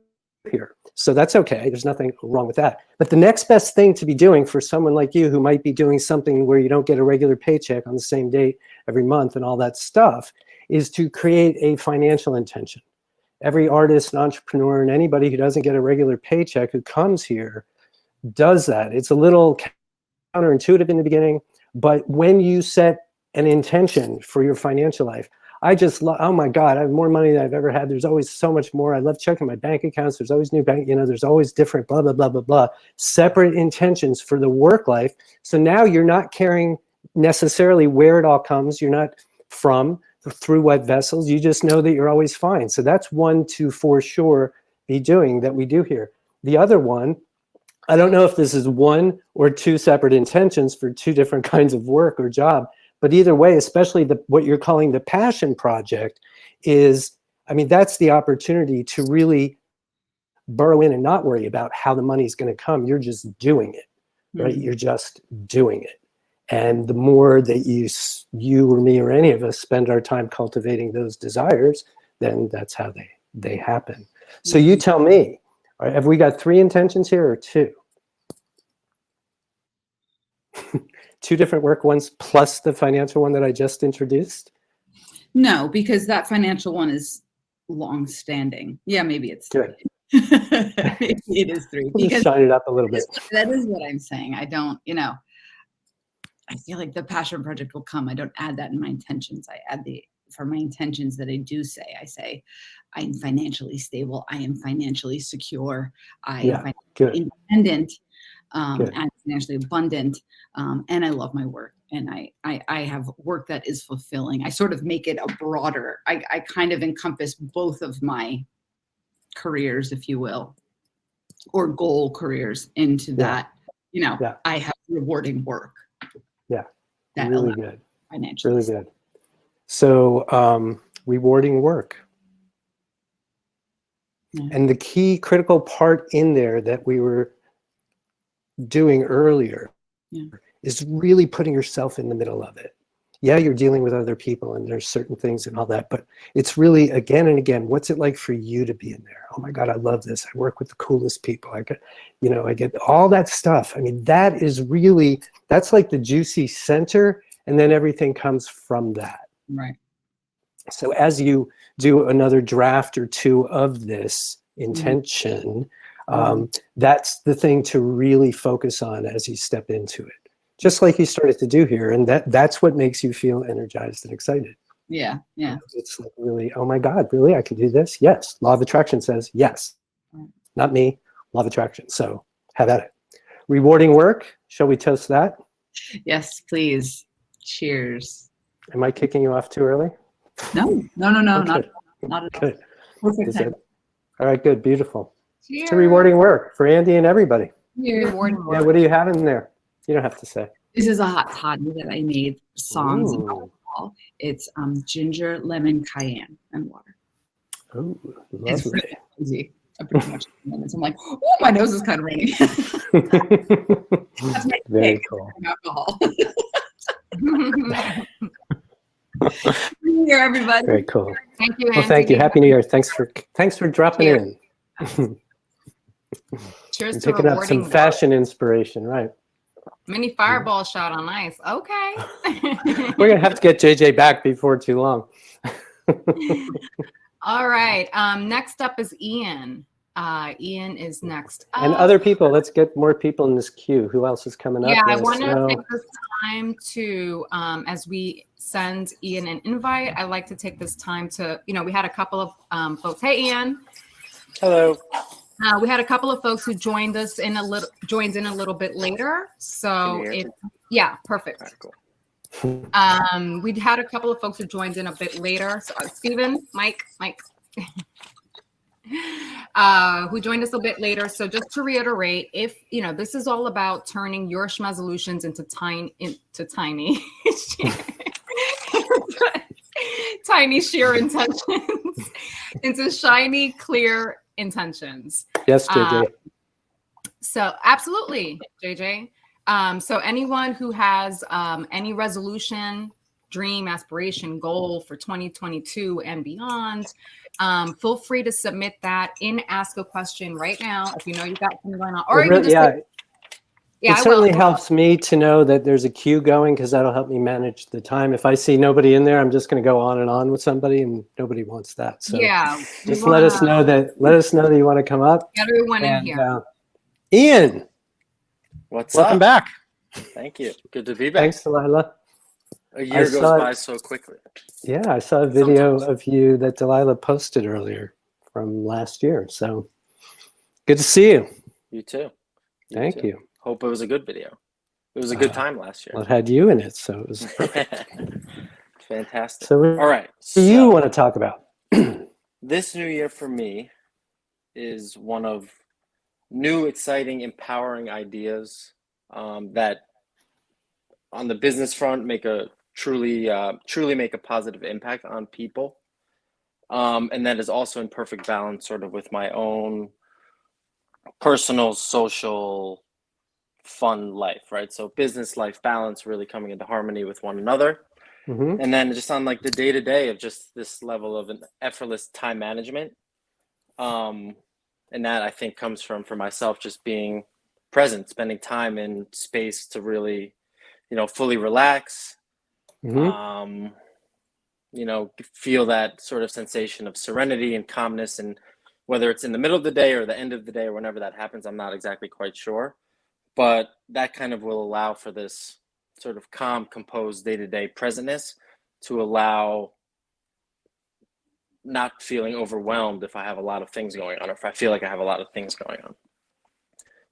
here. So that's okay. There's nothing wrong with that. But the next best thing to be doing for someone like you who might be doing something where you don't get a regular paycheck on the same date every month and all that stuff is to create a financial intention. Every artist and entrepreneur and anybody who doesn't get a regular paycheck who comes here does that. It's a little counterintuitive in the beginning, but when you set an intention for your financial life, I just love, oh my God, I have more money than I've ever had. There's always so much more. I love checking my bank accounts. There's always new bank, there's always different blah, blah, blah, blah, blah. Separate intentions for the work life. So now you're not caring necessarily where it all comes. You're not through what vessels. You just know that you're always fine. So that's one to for sure be doing that we do here. The other one, I don't know if this is one or two separate intentions for two different kinds of work or job. But either way, especially what you're calling the passion project is, I mean, that's the opportunity to really burrow in and not worry about how the money's going to come. You're just doing it, right? You're just doing it. And the more that you or me or any of us spend our time cultivating those desires, then that's how they happen. So you tell me, all right, have we got 3 intentions here or 2? 2 different work ones plus the financial one that I just introduced? No, because that financial one is long-standing. Yeah, maybe it's 3. Maybe it is 3. We'll just shine it up a little bit. That is what I'm saying. I don't, I feel like the passion project will come. I don't add that in my intentions. I add for my intentions that I do say. I say, I'm financially stable. I am financially secure. I am financially independent. And financially abundant, and I love my work, and I have work that is fulfilling. I sort of make it a broader, I kind of encompass both of my careers, if you will, or goal careers into that, I have rewarding work. Yeah, that really good. Financially. Really good. So rewarding work. Yeah. And the key critical part in there that we were doing earlier is really putting yourself in the middle of it. Yeah, you're dealing with other people and there's certain things and all that, but it's really again and again, what's it like for you to be in there? Oh my God, I love this. I work with the coolest people. I get all that stuff. I mean, that's like the juicy center, and then everything comes from that. Right. So as you do another draft or 2 of this intention, that's the thing to really focus on as you step into it, just like you started to do here. And that's what makes you feel energized and excited. Yeah. It's like really, oh my God, really? I can do this? Yes. Law of attraction says yes. Not me, law of attraction. So have at it. Rewarding work. Shall we toast that? Yes, please. Cheers. Am I kicking you off too early? No, Oh, not at all. Good. Perfect. All right, good, beautiful. Cheers. It's a rewarding work for Andy and everybody. Rewarding Yeah, work. what do you have in there? You don't have to say. This is a hot toddy that I made songs Ooh. about. It's ginger, lemon, cayenne, and water. Oh, It's lovely. really easy. I put too much lemons. I'm like, oh, my nose is kind of running. That's my Very cake. cool. Alcohol. Here, everybody. Very cool. Thank you, Well, thank you. Anthony. Happy New Year. Thanks for dropping Cheers. in. Cheers And to picking up rewarding some work. fashion inspiration, right? Mini fireball shot on ice. Okay. We're gonna have to get JJ back before too long. All right. Next up is Ian. Ian is next up. And other people, let's get more people in this queue. Who else is coming up? Yeah, I Let us want to know. take this time to, as we send Ian an invite, I'd like to take this time to, we had a couple of folks. Hey, Ian. Hello. We had a couple of folks who joined us in a little bit later. So Can you hear yeah, perfect. All right, cool. We had a couple of folks who joined in a bit later. So Stephen, Mike, who joined us a bit later. So just to reiterate, if this is all about turning your SHMEZOLUTIONs into tiny tiny sheer intentions into shiny, clear intentions. Yes, JJ. So absolutely, JJ. So anyone who has any resolution, dream, aspiration, goal for 2022 and beyond, feel free to submit that in Ask a Question right now. If you know you've got something going on, or even just it certainly helps me to know that there's a queue going, because that'll help me manage the time. If I see nobody in there, I'm just going to go on and on with somebody, and nobody wants that. So yeah, just let us know that you want to come up. Get everyone in here. Ian, Welcome back. Thanks you. Good to be back. Thanks, Delilah. A year goes by so quickly. Yeah, I saw a video of you that Delilah posted earlier from last year. So good to see you. You too. Thank you. Hope it was a good video. It was a good time last year. Well, it had you in it, so it was perfect. Fantastic. So all right. So you want to talk about? This new year for me is one of new, exciting, empowering ideas that on the business front make a truly make a positive impact on people. And that is also in perfect balance sort of with my own personal, social, fun life, right? So business life balance really coming into harmony with one another. Mm-hmm. And then just on like the day-to-day of just this level of an effortless time management. And that I think comes from, for myself, just being present, spending time in space to really, fully relax, Mm-hmm. Feel that sort of sensation of serenity and calmness. And whether it's in the middle of the day or the end of the day or whenever that happens, I'm not exactly quite sure. But that kind of will allow for this sort of calm, composed day-to-day presentness to allow not feeling overwhelmed if I have a lot of things going on, or if I feel like I have a lot of things going on.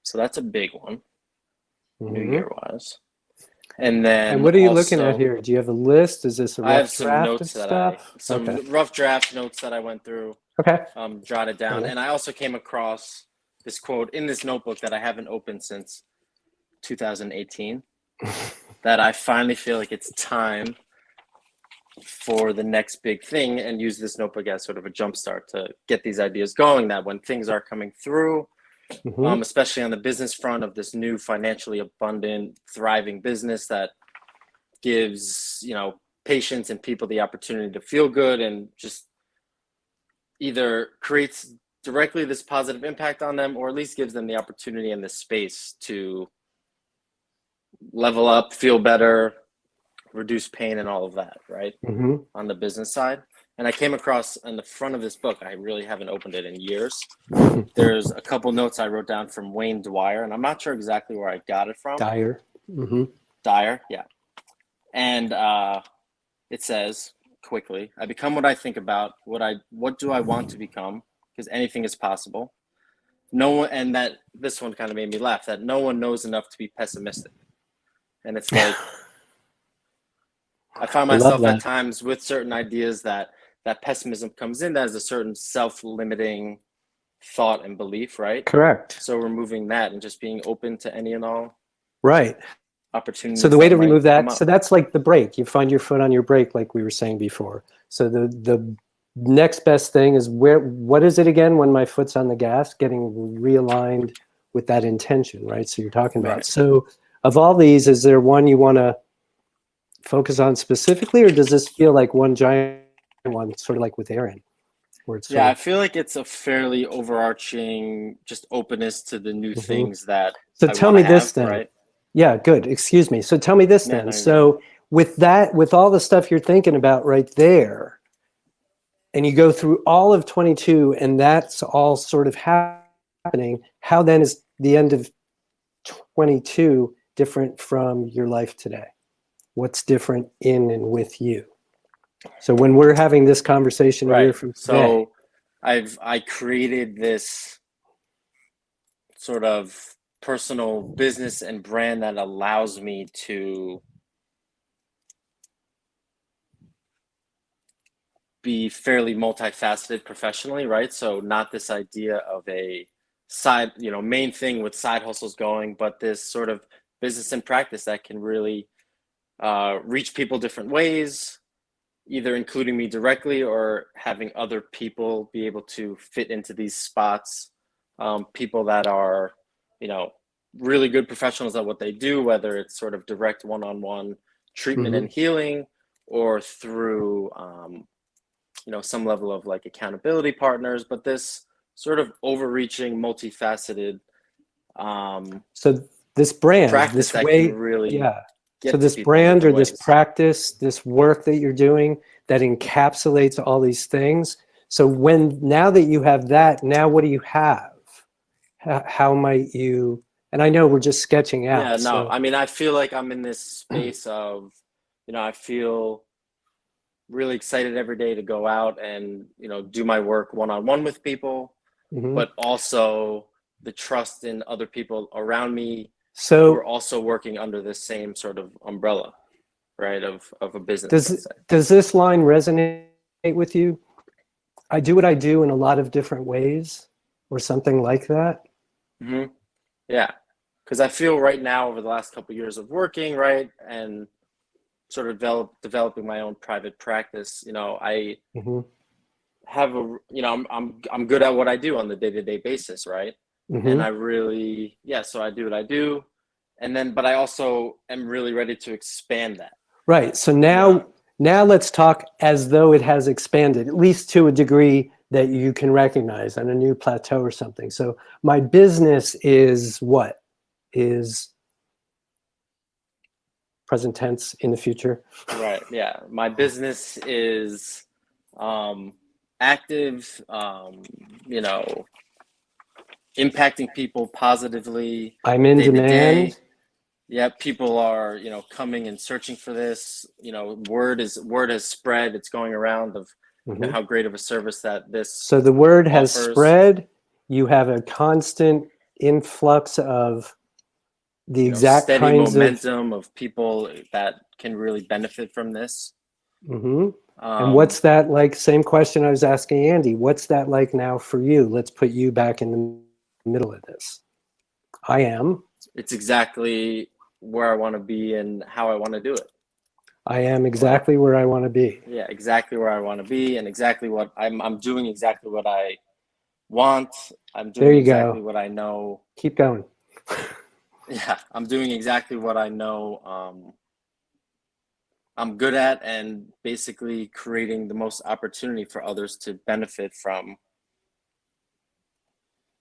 So that's a big one, New Year-wise. And then, and what are you looking at here? Do you have a list? Is this a rough draft of stuff? Some rough draft notes that I went through. Okay. Jotted down, and I also came across this quote in this notebook that I haven't opened since 2018. That I finally feel like it's time for the next big thing, and use this notebook as sort of a jumpstart to get these ideas going. That when things are coming through. Especially on the business front of this new financially abundant, thriving business that gives, patients and people the opportunity to feel good and just either creates directly this positive impact on them, or at least gives them the opportunity and the space to level up, feel better, reduce pain and all of that, right? On the business side. And I came across on the front of this book, I really haven't opened it in years. There's a couple notes I wrote down from Wayne Dwyer, and I'm not sure exactly where I got it from. Dyer. Dyer, yeah. And it says, quickly, I become what I think about. What do I want to become? Because anything is possible. No one, and that this one kind of made me laugh, that no one knows enough to be pessimistic. And it's like, I find myself at times with certain ideas that pessimism comes in as a certain self-limiting thought and belief, right? Correct. So removing that and just being open to any and all Right. opportunities. So the way that to might remove come that, up. so that's like the brake. You find your foot on your brake, like we were saying before. So the next best thing is what is it again when my foot's on the gas? Getting realigned with that intention, right? So you're talking about. Right. So of all these, is there one you want to focus on specifically, or does this feel like one giant one, sort of like with Aaron? Where it's Yeah, I sort feel like it's a fairly overarching just openness to the new Mhm. things that So I tell want me to this have, then. right? Yeah, good. Excuse me. So tell me this Yeah, then. no, you're So with that, with all the stuff you're thinking about right there, and you go through all of 22 and that's all sort of happening, how then is the end of 22 different from your life today? What's different in and with you? So when we're having this conversation a year Right. from today, So I created this sort of personal business and brand that allows me to be fairly multifaceted professionally, right? So not this idea of a side, main thing with side hustles going, but this sort of business and practice that can really reach people different ways, either including me directly or having other people be able to fit into these spots. People that are, really good professionals at what they do, whether it's sort of direct one-on-one treatment and healing, or through, some level of like accountability partners, but this sort of overreaching, multifaceted so this brand, practice this that can way, really yeah. So get to this people in brand or different this ways. practice, this work that you're doing that encapsulates all these things. So now that you have that, now what do you have? How might you, and I know we're just sketching out. Yeah, no, So, I mean, I feel like I'm in this space of, I feel really excited every day to go out and, do my work one-on-one with people, but also the trust in other people around me who are also working under this same sort of umbrella, right, of a business, let's say. Does this line resonate with you? I do what I do in a lot of different ways, or something like that. Mm-hmm. Yeah, because I feel right now over the last couple of years of working, right, and sort of developing my own private practice, I have I'm good at what I do on the day-to-day basis, right? And I really, so I do what I do, and then, but I also am really ready to expand that. Right. So now let's talk as though it has expanded, at least to a degree that you can recognize on a new plateau or something. So my business is what? Is present tense in the future? Right. Yeah. My business is active, impacting people positively. I'm in demand. Yeah, people are, coming and searching for this. Word has spread. It's going around of how great of a service that this. So the word has offers. spread. You have a constant influx of the exact steady kinds momentum of people that can really benefit from this. And what's that like? Same question I was asking Andy. What's that like now for you? Let's put you back in the middle of this. I am. It's exactly where I want to be and how I want to do it. I am exactly where I want to be. Yeah, exactly where I want to be, and exactly what I'm doing exactly what I want. I'm doing exactly what I know. Keep going. Yeah, I'm doing exactly what I know I'm good at, and basically creating the most opportunity for others to benefit from.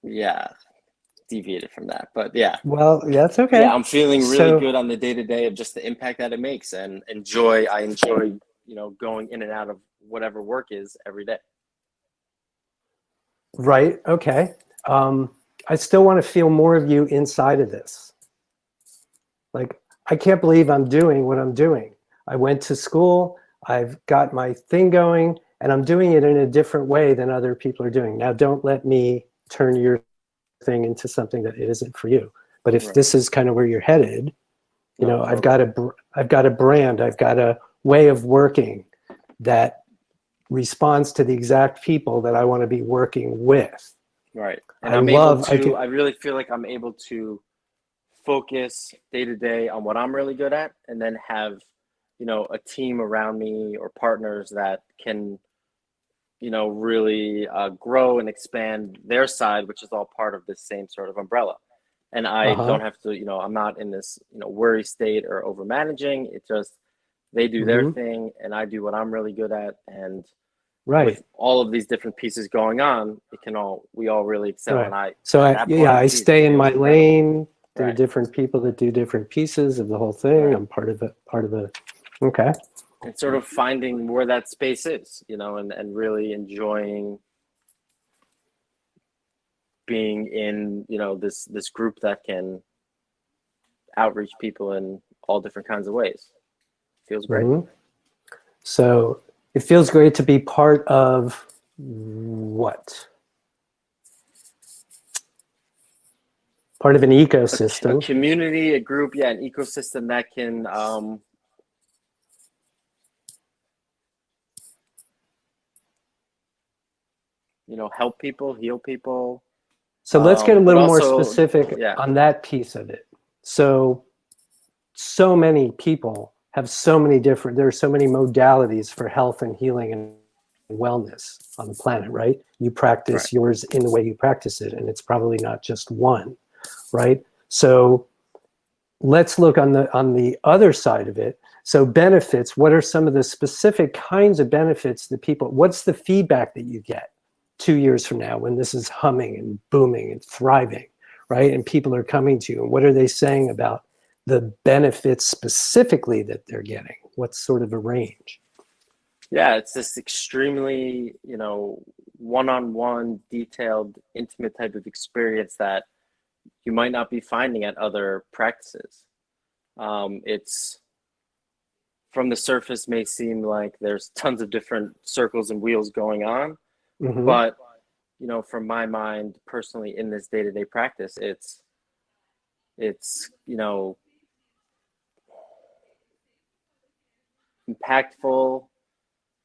Yeah, deviated from that, but yeah. Well, that's okay. Yeah, I'm feeling really good on the day-to-day of just the impact that it makes, and I enjoy, going in and out of whatever work is every day. Right. Okay. I still want to feel more of you inside of this. Like, I can't believe I'm doing what I'm doing. I went to school, I've got my thing going, and I'm doing it in a different way than other people are doing. Now, don't let me turn your thing into something that it isn't for you. But if this is kind of where you're headed, I've got a brand, I've got a way of working that responds to the exact people that I want to be working with. Right. And I I really feel like I'm able to focus day to day on what I'm really good at, and then have, a team around me or partners that can, really grow and expand their side, which is all part of the same sort of umbrella. And I don't have to, I'm not in this, worry state or over managing. It just, they do their thing and I do what I'm really good at. And with all of these different pieces going on, we all really excel. And I stay in my lane. There are Right. different people that do different pieces of the whole thing. Right. I'm part of the, okay. And sort of finding where that space is, and really enjoying being in, this group that can outreach people in all different kinds of ways. Feels great. So it feels great to be part of what? Part of an ecosystem. A community, a group, an ecosystem that can help people, heal people. So let's get a little more also, specific on that piece of it. So many people have so many different, there are so many modalities for health and healing and wellness on the planet, right? You practice yours in the way you practice it, and it's probably not just one, right? So let's look on the other side of it. So benefits, what are some of the specific kinds of benefits that people, what's the feedback that you get 2 years from now when this is humming and booming and thriving, right? And people are coming to you, and what are they saying about the benefits specifically that they're getting? What's sort of a range? Yeah, it's this extremely, one-on-one, detailed, intimate type of experience that you might not be finding at other practices. It's, from the surface, may seem like there's tons of different circles and wheels going on, but, from my mind personally in this day-to-day practice, it's impactful.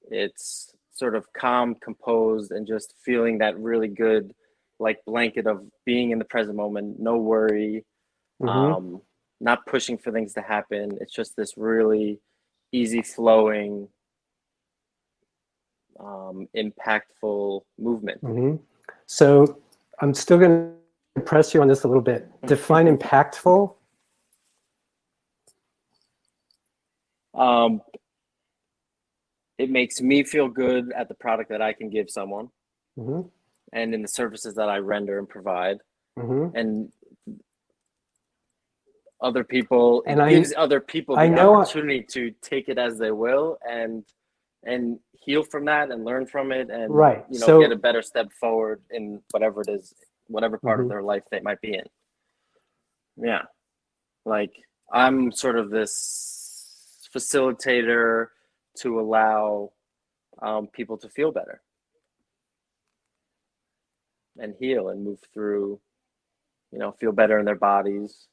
It's sort of calm, composed, and just feeling that really good, like, blanket of being in the present moment, no worry, not pushing for things to happen. It's just this really easy flowing, impactful movement. So I'm still going to press you on this a little bit. Define impactful. It makes me feel good at the product that I can give someone, and in the services that I render and provide, and other people. It gives other people the opportunity to take it as they will and heal from that and learn from it, and get a better step forward in whatever it is, whatever part of their life they might be in. Yeah, like, I'm sort of this facilitator to allow people to feel better and heal and move through, feel better in their bodies.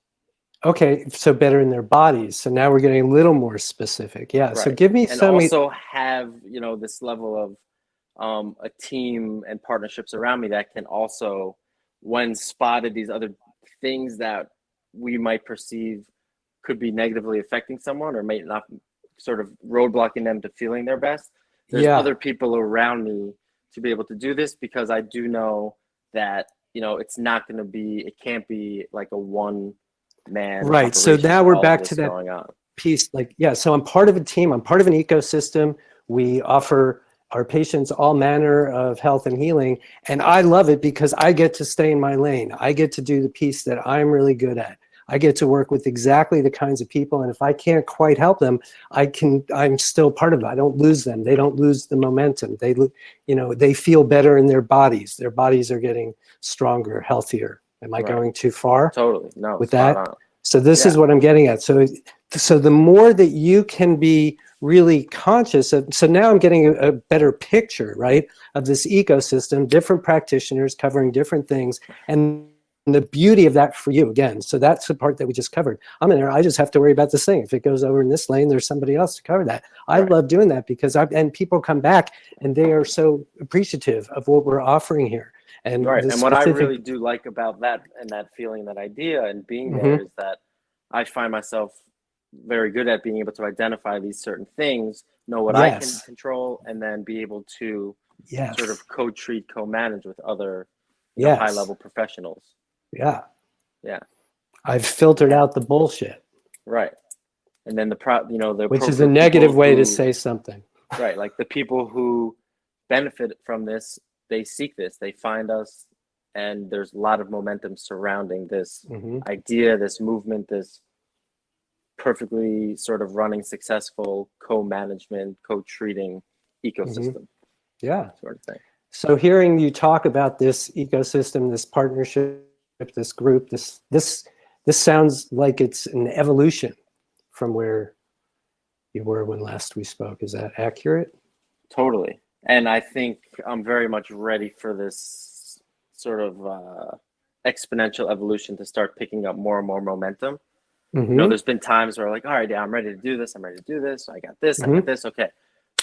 Okay, so better in their bodies. So now we're getting a little more specific. Yeah, so give me some. And also have, this level of a team and partnerships around me that can also, when spotted these other things that we might perceive could be negatively affecting someone or may not, sort of roadblocking them to feeling their best, there's other people around me to be able to do this, because I do know that, it's not going to be, it can't be like a one man. Right. So now we're back to that piece. Like, so I'm part of a team. I'm part of an ecosystem. We offer our patients all manner of health and healing. And I love it because I get to stay in my lane. I get to do the piece that I'm really good at. I get to work with exactly the kinds of people. And if I can't quite help them, I'm still part of it. I don't lose them. They don't lose the momentum. They feel better in their bodies. Their bodies are getting stronger, healthier. Am I going too far? Totally. No. With that? So this is what I'm getting at. So the more that you can be really conscious of, so now I'm getting a better picture, right, of this ecosystem, different practitioners covering different things, and the beauty of that for you, again. So that's the part that we just covered. I'm in there. I just have to worry about this thing. If it goes over in this lane, there's somebody else to cover that. I love doing that because and people come back and they are so appreciative of what we're offering here. And Right. the And what I specific, really do like about that and that feeling, that idea and being Mhm. there is that I find myself very good at being able to identify these certain things, know what I can yes, control, and then be able to yes, sort of co-treat, co-manage with other, you know, yes, high-level professionals. yeah. Yeah. I've filtered out the bullshit, Right. And then the which is a appropriate negative people way to who, say something. right, like the people who benefit from this, they seek this, they find us, and there's a lot of momentum surrounding this Hmm. idea, this movement, this perfectly sort of running, successful co-management, co-treating ecosystem Yeah. sort of thing. So hearing you talk about this ecosystem, this partnership, this group, this sounds like it's an evolution from where you were when last we spoke. Is that accurate? Totally. And I think I'm very much ready for this sort of exponential evolution to start picking up more and more momentum. You know, Mm-hmm. there's been times where like, all right, yeah, I'm ready to do this. I'm ready to do this. I got this. I Mm-hmm. got this. Okay.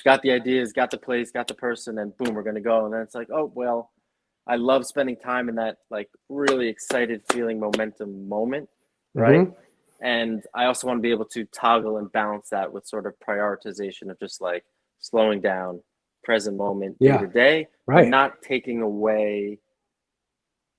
Got the ideas, got the place, got the person, and boom, we're going to go. And then it's like, oh, well, I love spending time in that like really excited feeling momentum moment. Right. Mm-hmm. And I also want to be able to toggle and balance that with sort of prioritization of just like slowing down, present moment, day Yeah. to day, but Right. not taking away,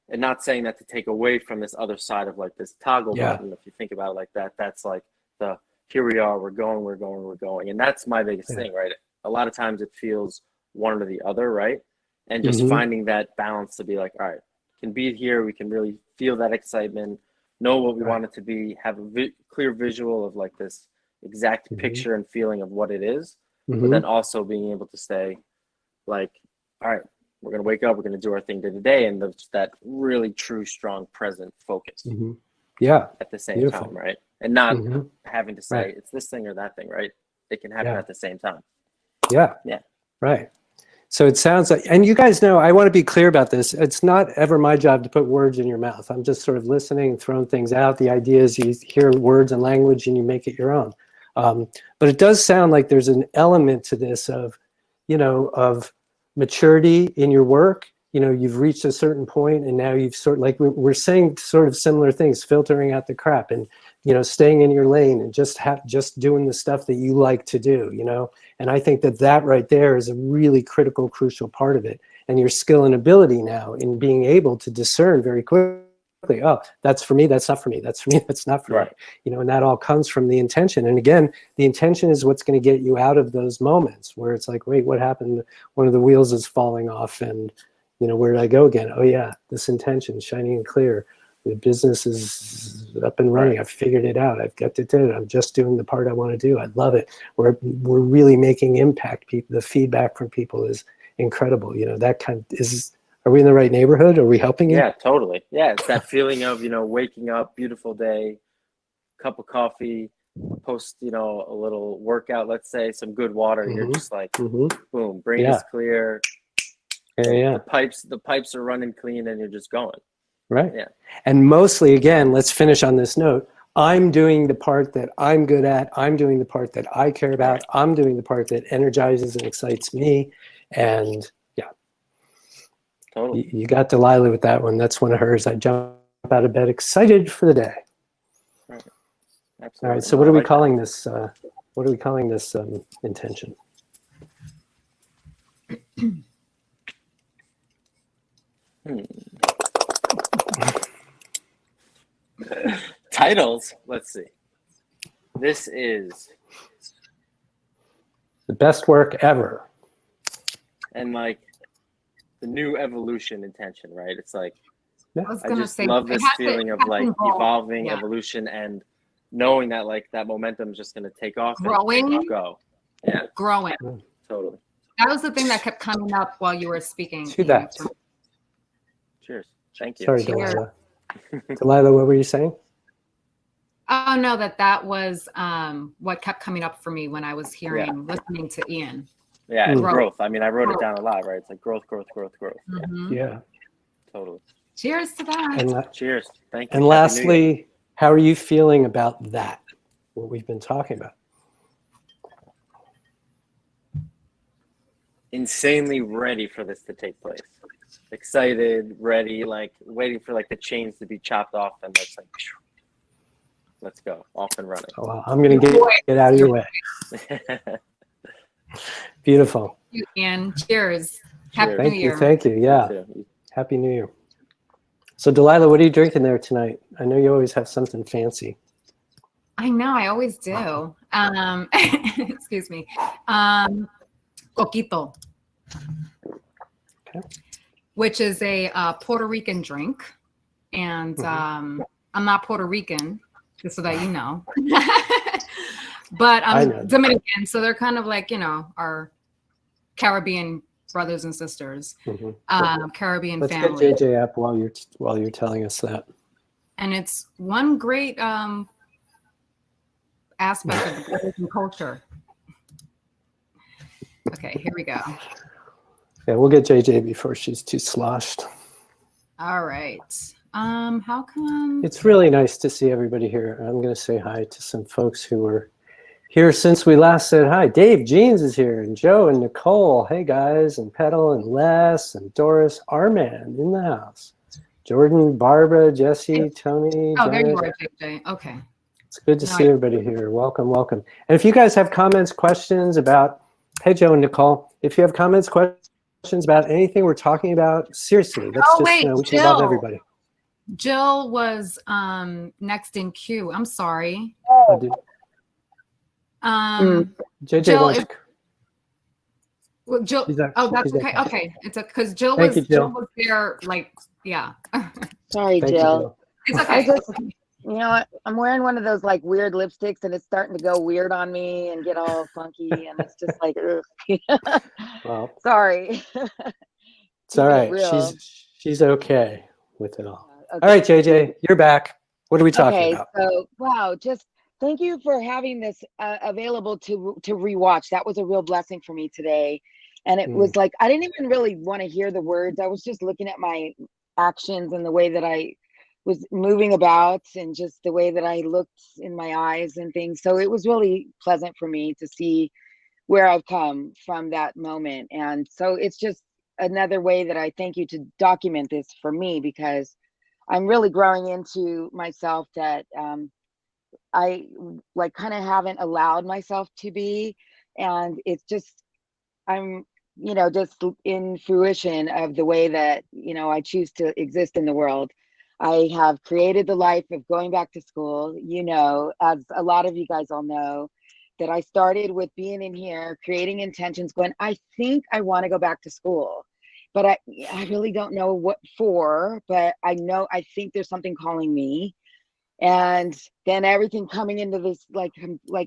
and not saying that to take away from this other side of like this toggle Yeah. button. If you think about it like that, that's like the here we are, we're going, we're going, we're going. And that's my biggest Yeah. thing, right? A lot of times it feels one or the other, right? And just Mm-hmm. finding that balance to be like, all right, can be here, we can really feel that excitement, know what we Right. want it to be, have a clear visual of like this exact Mm-hmm. picture and feeling of what it is, but Mm-hmm. then also being able to say, like, all right, we're going to wake up, we're going to do our thing day to day, and that really true, strong, present focus Mm-hmm. Yeah. at the same Beautiful. time, right? And not Mm-hmm. having to say Right. it's this thing or that thing, right? It can happen Yeah. at the same time. Yeah. Yeah. Right. So it sounds like, and you guys know, I want to be clear about this. It's not ever my job to put words in your mouth. I'm just sort of listening, throwing things out. The idea is you hear words and language and you make it your own. But it does sound like there's an element to this of, of maturity in your work. You've reached a certain point and now you've sort of like, we're saying sort of similar things, filtering out the crap and, staying in your lane and just doing the stuff that you like to do, And I think that right there is a really critical, crucial part of it. And your skill and ability now in being able to discern very quickly, oh, that's for me, that's not for me, that's for me, that's not for Right. me. And that all comes from the intention. And again, the intention is what's going to get you out of those moments where it's like, wait, what happened? One of the wheels is falling off and, where did I go again? Oh yeah, this intention, shining and clear. The business is up and running. Right. I've figured it out. I've got it. I'm just doing the part I want to do. I love it. We're really making impact. People, the feedback from people is incredible. That kind of is. Are we in the right neighborhood? Are we helping you? Yeah, totally. Yeah, it's that feeling of waking up, beautiful day, cup of coffee, post a little workout, let's say, some good water. Mm-hmm. You're just like, Mm-hmm. boom, brain Yeah. is clear. Yeah. The pipes are running clean, and you're just going. Right. Yeah. And mostly, again, let's finish on this note. I'm doing the part that I'm good at. I'm doing the part that I care about. Right. I'm doing the part that energizes and excites me. And yeah, Totally. you got Delilah with that one. That's one of hers. I jump out of bed excited for the day. Right. Absolutely. All right. So what are we calling this? What are we calling this intention? Titles. Let's see. This is The best work ever. and like the new evolution intention, right? It's like I was I gonna just say, love it this has to- feeling it of has to like involve- evolving, yeah. evolution, and knowing that like that momentum is just going to take off Growing. and go. Yeah, growing. totally. That was the thing that kept coming up while you were speaking. To that. Cheers. Thank you. Sorry, Cheers. Delilah. Delilah, what were you saying? Oh no, that was what kept coming up for me when I was listening to Ian. Yeah, it's Growth. growth. I mean, I wrote it down a lot, right? It's like growth, growth, growth, growth. Yeah, Mhm. Yeah. totally. Cheers to that. And Cheers. Thank you. And Happy New Year. lastly, how are you feeling about that? What we've been talking about? Insanely ready for this to take place. excited, ready, like waiting for like the chains to be chopped off, and it's like, let's go, off and running. Oh, well, I'm going to get out of your way. Beautiful. Thank you, Ian. Cheers. Happy Cheers. New Year. Thank you. Yeah. Happy New Year. So Delilah, what are you drinking there tonight? I know you always have something fancy. I know, I always do. Excuse me. Coquito, Okay. which is a Puerto Rican drink. And I'm not Puerto Rican, just so that you know. But I'm Dominican, so they're kind of like, you know, our Caribbean brothers and sisters, Caribbean Let's family. get JJ up while you're telling us that. And it's one great aspect of the Puerto Rican culture. Okay, here we go. Yeah, we'll get JJ before she's too sloshed. All right. How come? It's really nice to see everybody here. I'm going to say hi to some folks who were here since we last said hi. Dave Jeans is here, and Joe and Nicole. Hey guys, and Petal and Les and Doris Armand in the house. Jordan, Barbara, Jesse, Tony. Oh, there you Janet. are, JJ. Okay. It's good to see everybody here. Welcome, welcome. And if you guys have comments, questions about, hey Joe and Nicole, if you have comments, questions about anything we're talking about, seriously, let's we should love everybody. Jill was next in queue. I'm sorry. JJ Jill, wants well, Jill. Oh, that's okay. Okay, it's because Jill was there. Like, yeah. Sorry, Thank Jill. you, It's okay. You know what? I'm wearing one of those like weird lipsticks, and it's starting to go weird on me and get all funky, and it's just like, ugh. Well, sorry. It's all right. She's okay with it all. Okay. All right, JJ, you're back. What are we talking about? So wow, just thank you for having this available to rewatch. That was a real blessing for me today. And it was like, I didn't even really want to hear the words. I was just looking at my actions and the way that I was moving about and just the way that I looked in my eyes and things. So it was really pleasant for me to see where I've come from that moment. And so it's just another way that I thank you to document this for me, because I'm really growing into myself that I like kind of haven't allowed myself to be. And it's just, I'm, you know, just in fruition of the way that, you know, I choose to exist in the world. I have created the life of going back to school, you know, as a lot of you guys all know, that I started with being in here, creating intentions, going, I think I want to go back to school, but I really don't know what for, but I think there's something calling me. And then everything coming into this like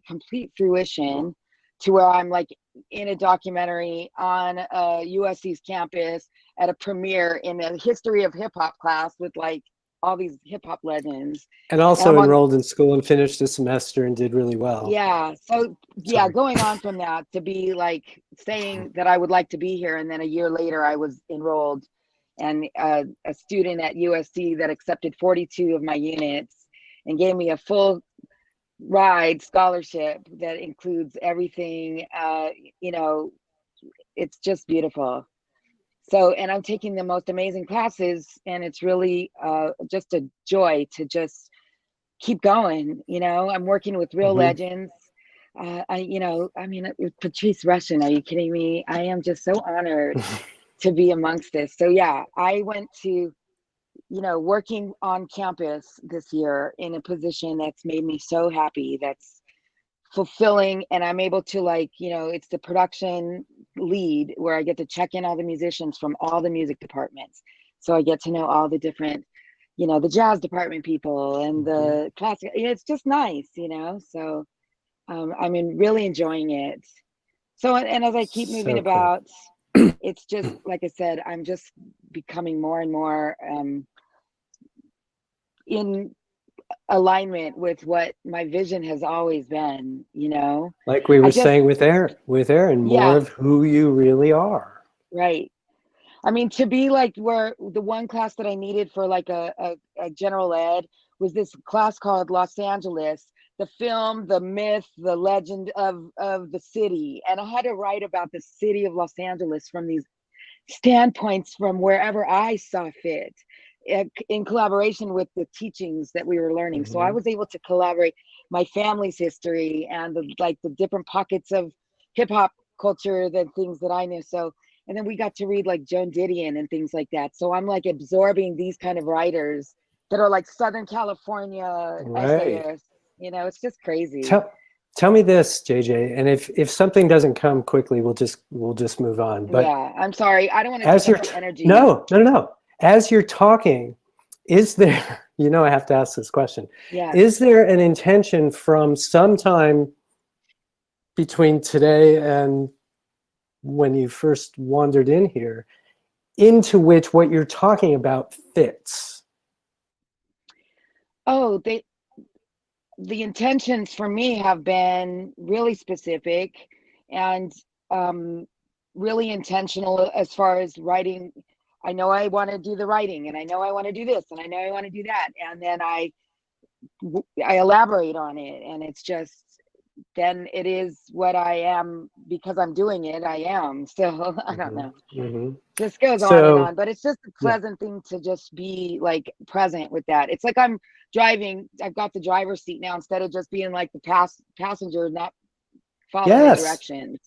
complete fruition to where I'm like in a documentary on USC's campus at a premiere in a history of hip hop class with like all these hip hop legends. And also enrolled in school and finished the semester and did really well. Yeah. So yeah, going on from that to be like saying that I would like to be here. And then a year later I was enrolled and a student at USC that accepted 42 of my units and gave me a full ride scholarship that includes everything. You know, it's just beautiful. So, and I'm taking the most amazing classes, and it's really just a joy to just keep going. You know, I'm working with real legends. You know, I mean, Patrice Rushen, are you kidding me? I am just so honored to be amongst this. So yeah, I went to, you know, working on campus this year in a position that's made me so happy, that's fulfilling. And I'm able to like, you know, it's the production lead where I get to check in all the musicians from all the music departments. So I get to know all the different, you know, the jazz department people and the classic. It's just nice, you know? So I'm really enjoying it. So, and as I keep moving about, it's just, like I said, I'm just becoming more and more in alignment with what my vision has always been, you know? Like we were saying with Aaron, more of who you really are. Right. I mean, to be like where the one class that I needed for like a general ed was this class called Los Angeles, the film, the myth, the legend of the city. And I had to write about the city of Los Angeles from these standpoints from wherever I saw fit, in collaboration with the teachings that we were learning. So I was able to collaborate my family's history and the different pockets of hip hop culture, the things that I knew. So, and then we got to read like Joan Didion and things like that. So I'm like absorbing these kind of writers that are like Southern California essayists. You know, it's just crazy. Tell me this, JJ, and if something doesn't come quickly, we'll just move on. But yeah, I'm sorry, I don't want to take up your energy. No. As you're talking, is there, you know, I have to ask this question. Yeah. Is there an intention from sometime between today and when you first wandered in here, into which what you're talking about fits? Oh, the intentions for me have been really specific and really intentional as far as writing. I know I want to do the writing, and I know I want to do this, and I know I want to do that, and then I elaborate on it, and it's just, then it is what I am because I'm doing it. I am. So I don't know. Just goes on and on, but it's just a pleasant thing to just be like present with that. It's like I'm driving. I've got the driver's seat now instead of just being like the passenger, not following the directions.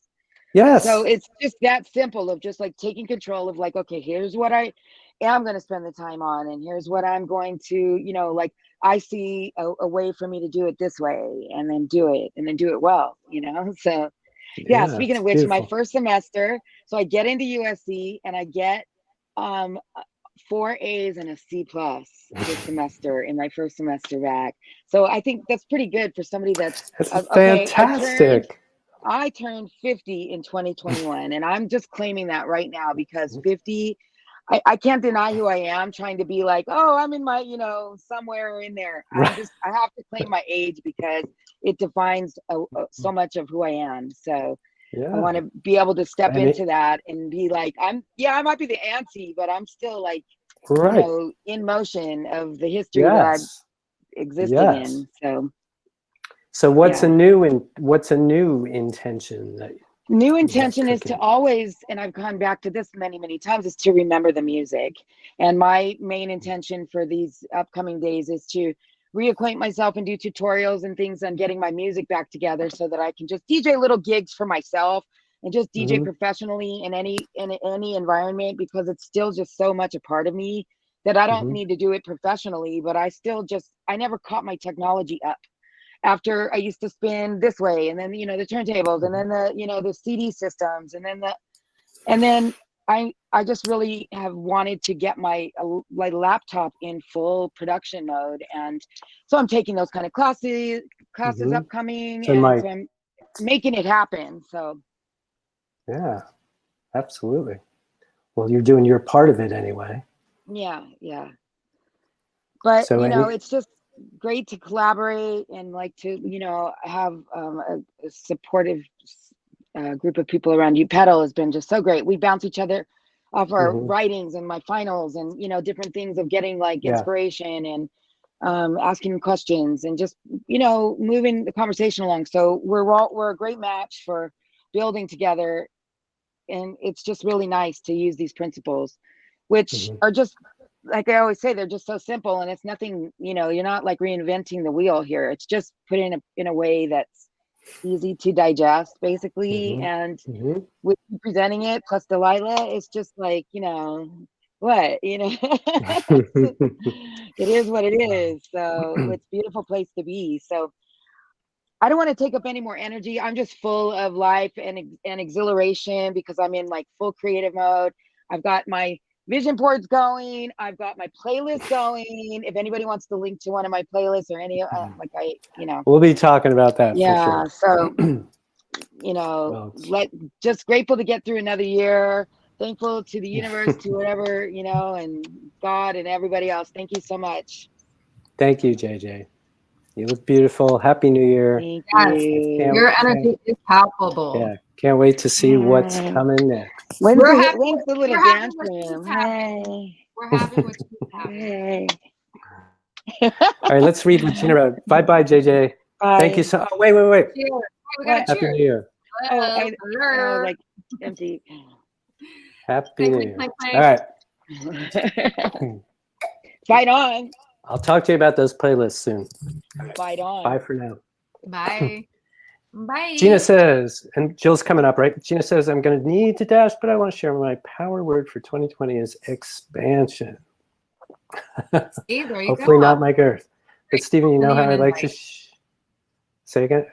Yes. So it's just that simple of just like taking control of like, okay, here's what I am going to spend the time on, and here's what I'm going to, you know, like I see a way for me to do it this way, and then do it well, you know? So yeah, speaking of which, beautiful. my first semester, so I get into USC and I get 4 A's and a C+ this semester in my first semester back. So I think that's pretty good for somebody that's fantastic. I turned 50 in 2021, and I'm just claiming that right now because 50, I can't deny who I am, trying to be like, oh, I'm in my, you know, somewhere in there. I have to claim my age because it defines so much of who I am. So I want to be able to step into that and be like, I might be the auntie, but I'm still like, you know, in motion of the history that I'm existing in. So what's a new intention that new intention is to always, and I've gone back to this many times, is to remember the music. And my main intention for these upcoming days is to reacquaint myself and do tutorials and things on getting my music back together so that I can just DJ little gigs for myself and just DJ professionally in any environment, because it's still just so much a part of me that I don't need to do it professionally, but I never caught my technology up. After I used to spin this way, and then, you know, the turntables, and then the, you know, the CD systems, and then I just really have wanted to get my laptop in full production mode. And so I'm taking those kind of classes upcoming, so I'm making it happen. So yeah, absolutely. Well, you're doing your part of it anyway. Yeah. But so, you know, it's just great to collaborate and like to, you know, have a supportive group of people around you. Pedal has been just so great. We bounce each other off our writings and my finals, and, you know, different things of getting like inspiration and asking questions and just, you know, moving the conversation along. So we're a great match for building together, and it's just really nice to use these principles, which are just, like I always say, they're just so simple, and it's nothing, you know, you're not like reinventing the wheel here. It's just put in a way that's easy to digest, basically. And with you presenting it plus Delilah, it's just like, you know, what, you know, it is what it is. So it's a beautiful place to be. So I don't want to take up any more energy. I'm just full of life and exhilaration because I'm in like full creative mode. I've got my vision boards going. I've got my playlist going. If anybody wants to link to one of my playlists or any, you know, we'll be talking about that. Yeah. For sure. So, you know, just grateful to get through another year. Thankful to the universe, to whatever, you know, and God and everybody else. Thank you so much. Thank you, JJ. You look beautiful. Happy New Year. Thank you. Your energy is palpable. Yeah. Can't wait to see what's coming next. When's the little dance room? Hey. We're happy with you. Hey. All right, let's read what Gina wrote. Bye, JJ. Bye. Thank you so. Oh, wait. Cheers. We gotta Happy cheers. New Year. Oh, like empty. Happy New Thank Year. you, All right. Fight on. I'll talk to you about those playlists soon. Fight on. Bye for now. Bye. Bye. Gina says, and Jill's coming up, right? Gina says, I'm going to need to dash, but I want to share my power word for 2020 is expansion. See, there you Hopefully go. not my girth. But Stephen, you know how I like to say again?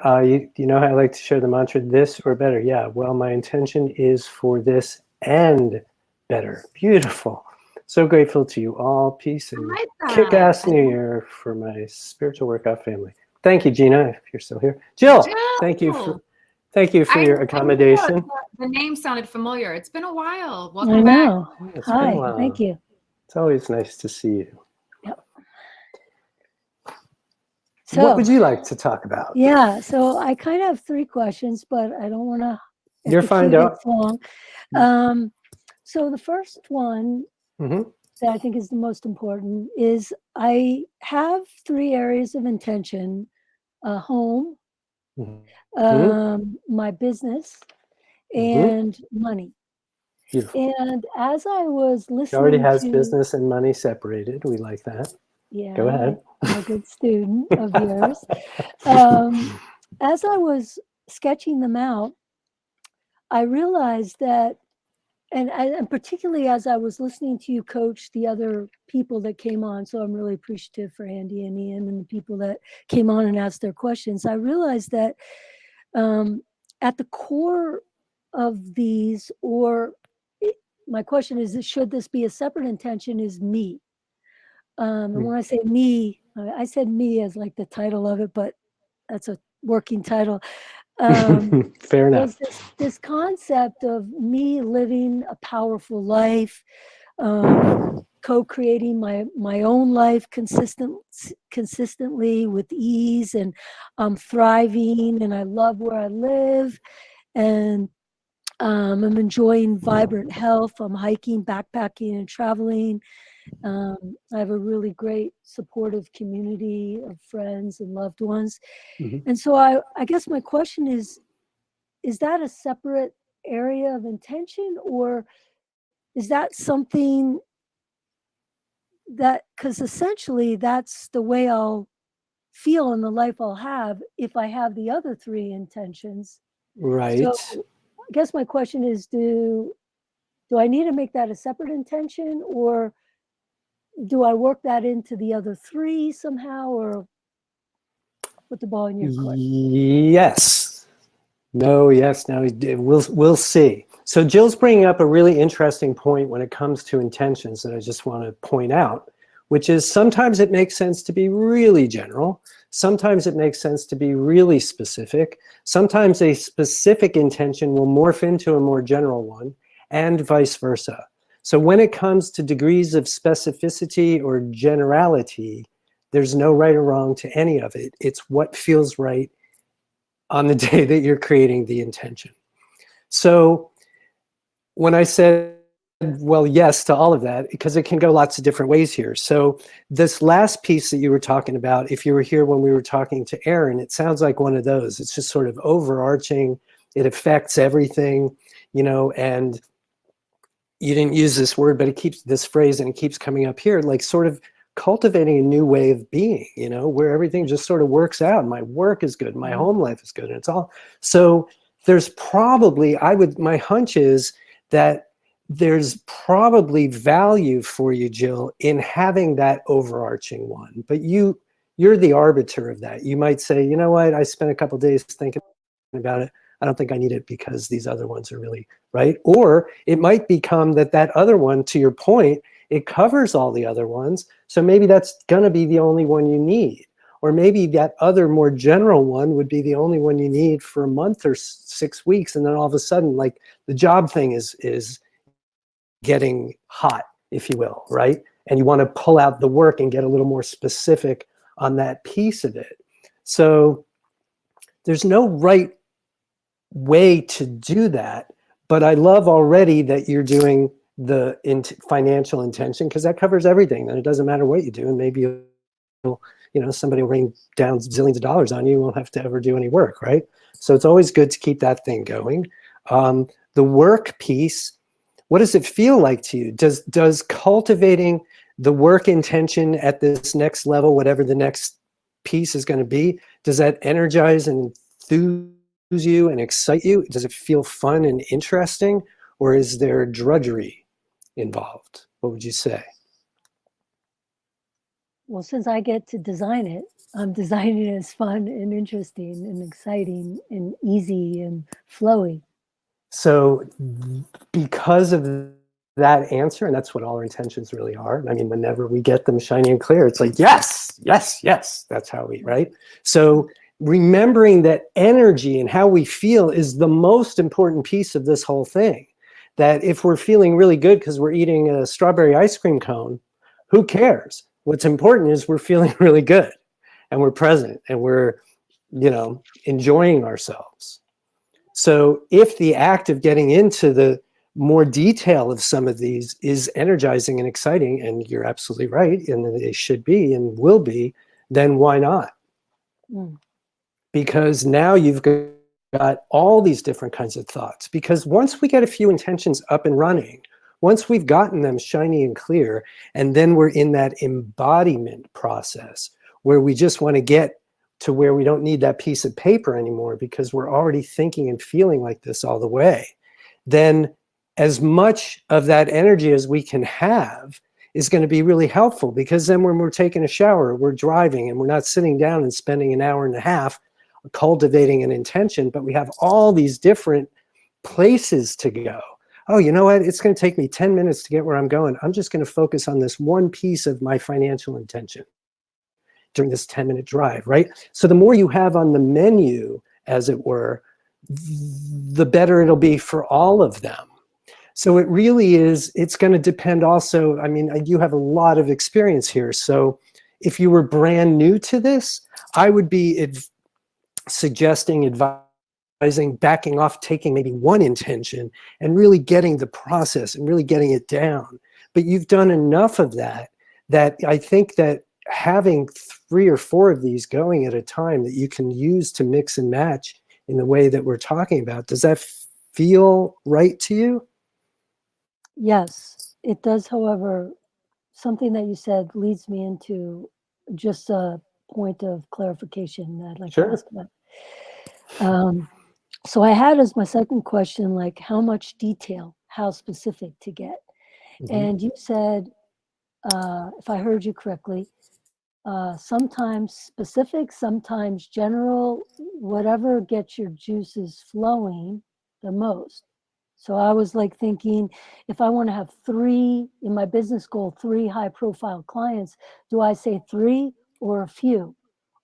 You know how I like to share the mantra, this or better? Yeah, well, my intention is for this and better. Beautiful. So grateful to you all. Peace and like that. kick-ass New Year for my spiritual workout family. Thank you, Gina, if you're still here. Jill, thank you for your accommodation. The name sounded familiar. It's been a while. I Welcome back. know. It's been a Hi, while. thank you. It's always nice to see you. Yep. What So, would you like to talk about? yeah, so I kind of have 3 questions, but I don't want to. You're fine, Doc. Long. So the first one Mm-hmm. that I think is the most important is I have 3 areas of intention: home, Mm-hmm. my business, Mm-hmm. and money. Beautiful. And as I was listening, She already has business and money separated. We like that. Yeah, Go ahead. I'm a good student of yours. As I was sketching them out, I realized that, and particularly as I was listening to you coach the other people that came on, so I'm really appreciative for Andy and Ian and the people that came on and asked their questions. I realized that at the core of these, my question is, should this be a separate intention, is me. And when I say me, I said me as like the title of it, but that's a working title. Fair enough. This concept of me living a powerful life, co-creating my own life consistently with ease, and I'm thriving and I love where I live, and I'm enjoying vibrant health. I'm hiking, backpacking, and traveling. I have a really great supportive community of friends and loved ones. Mm-hmm. And so I guess my question is that a separate area of intention, or is that something that, because essentially that's the way I'll feel in the life I'll have if I have the other 3 intentions. Right. So I guess my question is, do I need to make that a separate intention, or do I work that into the other 3 somehow, or put the ball in your court? Yes. No, yes, no, we'll see. So Jill's bringing up a really interesting point when it comes to intentions that I just want to point out, which is sometimes it makes sense to be really general. Sometimes it makes sense to be really specific. Sometimes a specific intention will morph into a more general one, and vice versa. So when it comes to degrees of specificity or generality, there's no right or wrong to any of it. It's what feels right on the day that you're creating the intention. So when I said, well, yes to all of that, because it can go lots of different ways here. So this last piece that you were talking about, if you were here when we were talking to Aaron, it sounds like one of those. It's just sort of overarching. It affects everything, and you didn't use this word, but it keeps this phrase and it keeps coming up here, like sort of cultivating a new way of being, where everything just sort of works out. My work is good, my home life is good, and it's all. So there's probably, my hunch is that there's probably value for you, Jill, in having that overarching one, but you're the arbiter of that. You might say, you know what, I spent a couple of days thinking about it. I don't think I need it because these other ones are really right. Or it might become that other one, to your point, it covers all the other ones. So maybe that's going to be the only one you need. Or maybe that other more general one would be the only one you need for a month or 6 weeks. And then all of a sudden, like the job thing is getting hot, if you will, right? And you want to pull out the work and get a little more specific on that piece of it. So there's no right way to do that, but I love already that you're doing the financial intention, because that covers everything. And it doesn't matter what you do, and maybe somebody will rain down zillions of dollars on you. You won't have to ever do any work, right? So it's always good to keep that thing going. The work piece, what does it feel like to you? Does cultivating the work intention at this next level, whatever the next piece is going to be, does that energize and enthuse you and excite you? Does it feel fun and interesting, or is there drudgery involved? What would you say? Well, since I get to design it, I'm designing it as fun and interesting and exciting and easy and flowy. So because of that answer, and that's what all our intentions really are. I mean, whenever we get them shiny and clear, it's like, yes, yes, yes, that's how we, right? So remembering that energy and how we feel is the most important piece of this whole thing. That if we're feeling really good because we're eating a strawberry ice cream cone, who cares? What's important is we're feeling really good and we're present and we're, you know, enjoying ourselves. So if the act of getting into the more detail of some of these is energizing and exciting, and you're absolutely right, and they should be and will be, then why not? Because now you've got all these different kinds of thoughts. Because once we get a few intentions up and running, once we've gotten them shiny and clear, and then we're in that embodiment process where we just want to get to where we don't need that piece of paper anymore because we're already thinking and feeling like this all the way, then as much of that energy as we can have is going to be really helpful, because then when we're taking a shower, we're driving and we're not sitting down and spending an hour and a half cultivating an intention, but we have all these different places to go. Oh, you know what? It's going to take me 10 minutes to get where I'm going. I'm just going to focus on this one piece of my financial intention during this 10-minute drive, right? So the more you have on the menu, as it were, the better it'll be for all of them. So it really is, it's going to depend also, I mean, you have a lot of experience here. So if you were brand new to this, I would be suggesting, advising, backing off, taking maybe one intention and really getting the process and really getting it down. But you've done enough of that, that I think that having 3 or 4 of these going at a time that you can use to mix and match in the way that we're talking about, does that feel right to you? Yes, it does. However, something that you said leads me into just a point of clarification that I'd like to ask about. So I had as my second question, like how much detail, how specific to get. And you said, if I heard you correctly, sometimes specific, sometimes general, whatever gets your juices flowing the most. So I was like thinking, if I want to have 3 in my business goal, 3 high profile clients, do I say 3 or a few?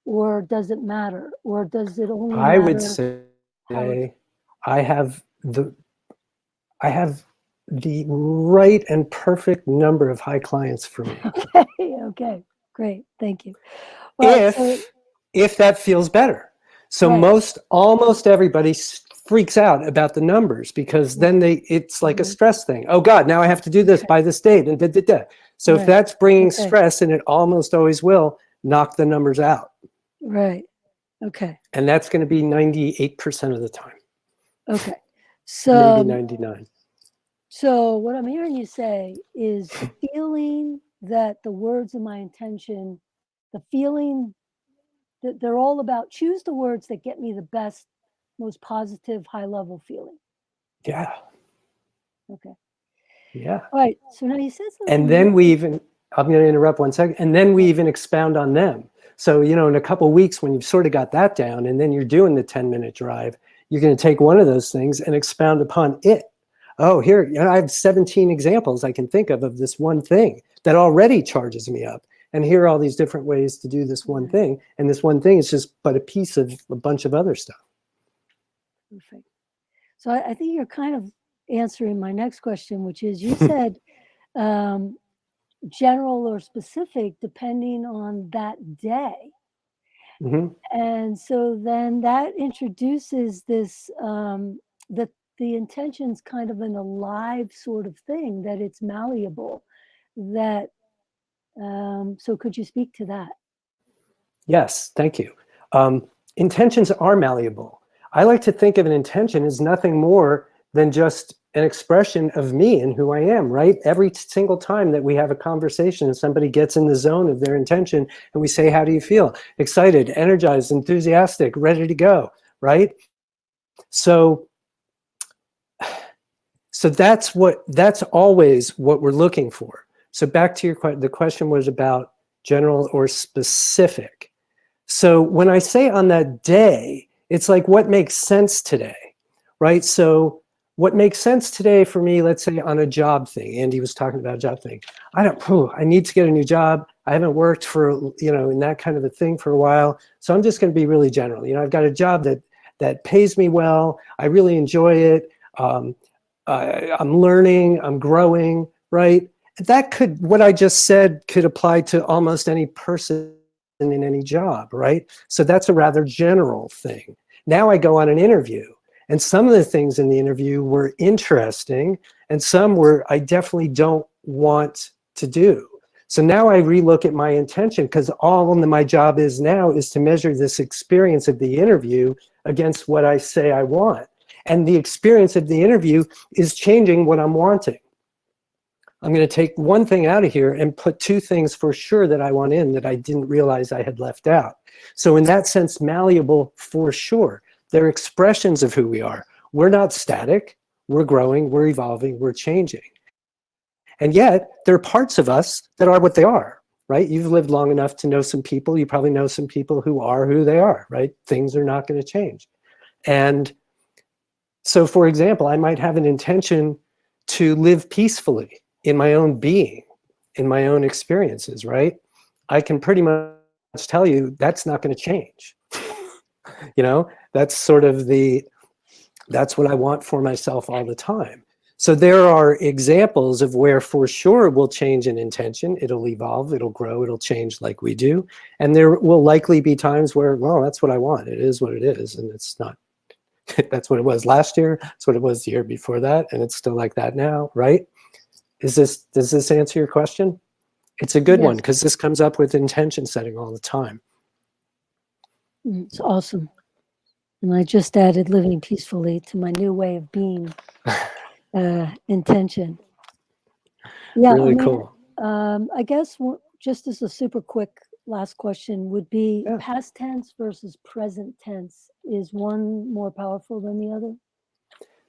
Or does it matter? Or does it only matter? I would say I have the right and perfect number of high clients for me. Okay, great, thank you. Well, if that feels better. So almost everybody freaks out about the numbers, because then it's like a stress thing. Oh God, now I have to do this by this date, and So if that's bringing stress, and it almost always will, knock the numbers out. Right. Okay. And that's going to be 98% of the time. Okay. So maybe 99. So what I'm hearing you say is feeling that the words of my intention, the feeling that they're all about, choose the words that get me the best, most positive, high level feeling. Yeah. Okay. Yeah. All right. So now you said something. And then I'm going to interrupt 1 second. And then we even expound on them. So, you know, in a couple of weeks, when you've sort of got that down, and then you're doing the 10-minute drive, you're going to take one of those things and expound upon it. Oh, here, you know, I have 17 examples I can think of this one thing that already charges me up. And here are all these different ways to do this one thing. And this one thing is just but a piece of a bunch of other stuff. Perfect. So I think you're kind of answering my next question, which is you said general or specific depending on that day. And so then that introduces this, that the intention's kind of an alive sort of thing, that it's malleable, that, so could you speak to that? Yes, thank you. Intentions are malleable. I like to think of an intention as nothing more than just an expression of me and who I am, right? Every single time that we have a conversation and somebody gets in the zone of their intention and we say, how do you feel? Excited, energized, enthusiastic, ready to go, right? So that's always what we're looking for. So back to your question, the question was about general or specific. So when I say on that day, it's like what makes sense today, right? So what makes sense today for me, let's say on a job thing, Andy was talking about a job thing. I need to get a new job. I haven't worked for, in that kind of a thing for a while. So I'm just going to be really general. I've got a job that pays me well. I really enjoy it. I'm learning, I'm growing, right? What I just said could apply to almost any person in any job, right? So that's a rather general thing. Now I go on an interview, and some of the things in the interview were interesting, and some I definitely don't want to do. So now I relook at my intention, because all my job is now is to measure this experience of the interview against what I say I want. And the experience of the interview is changing what I'm wanting. I'm going to take one thing out of here and put two things for sure that I want in that I didn't realize I had left out. So in that sense, malleable for sure. They're expressions of who we are. We're not static. We're growing, we're evolving, we're changing. And yet, there are parts of us that are what they are, right? You've lived long enough to know some people. You probably know some people who are who they are, right? Things are not going to change. And so, for example, I might have an intention to live peacefully in my own being, in my own experiences, right? I can pretty much tell you that's not going to change. That's sort of that's what I want for myself all the time. So there are examples of where for sure we'll change an intention, it'll evolve, it'll grow, it'll change like we do. And there will likely be times where, well, that's what I want. It is what it is. And it's not, that's what it was last year. That's what it was the year before that. And it's still like that now, right? Does this answer your question? It's a good one, because this comes up with intention setting all the time. It's awesome. And I just added living peacefully to my new way of being intention. Yeah, really cool. I guess just as a super quick last question would be past tense versus present tense. Is one more powerful than the other?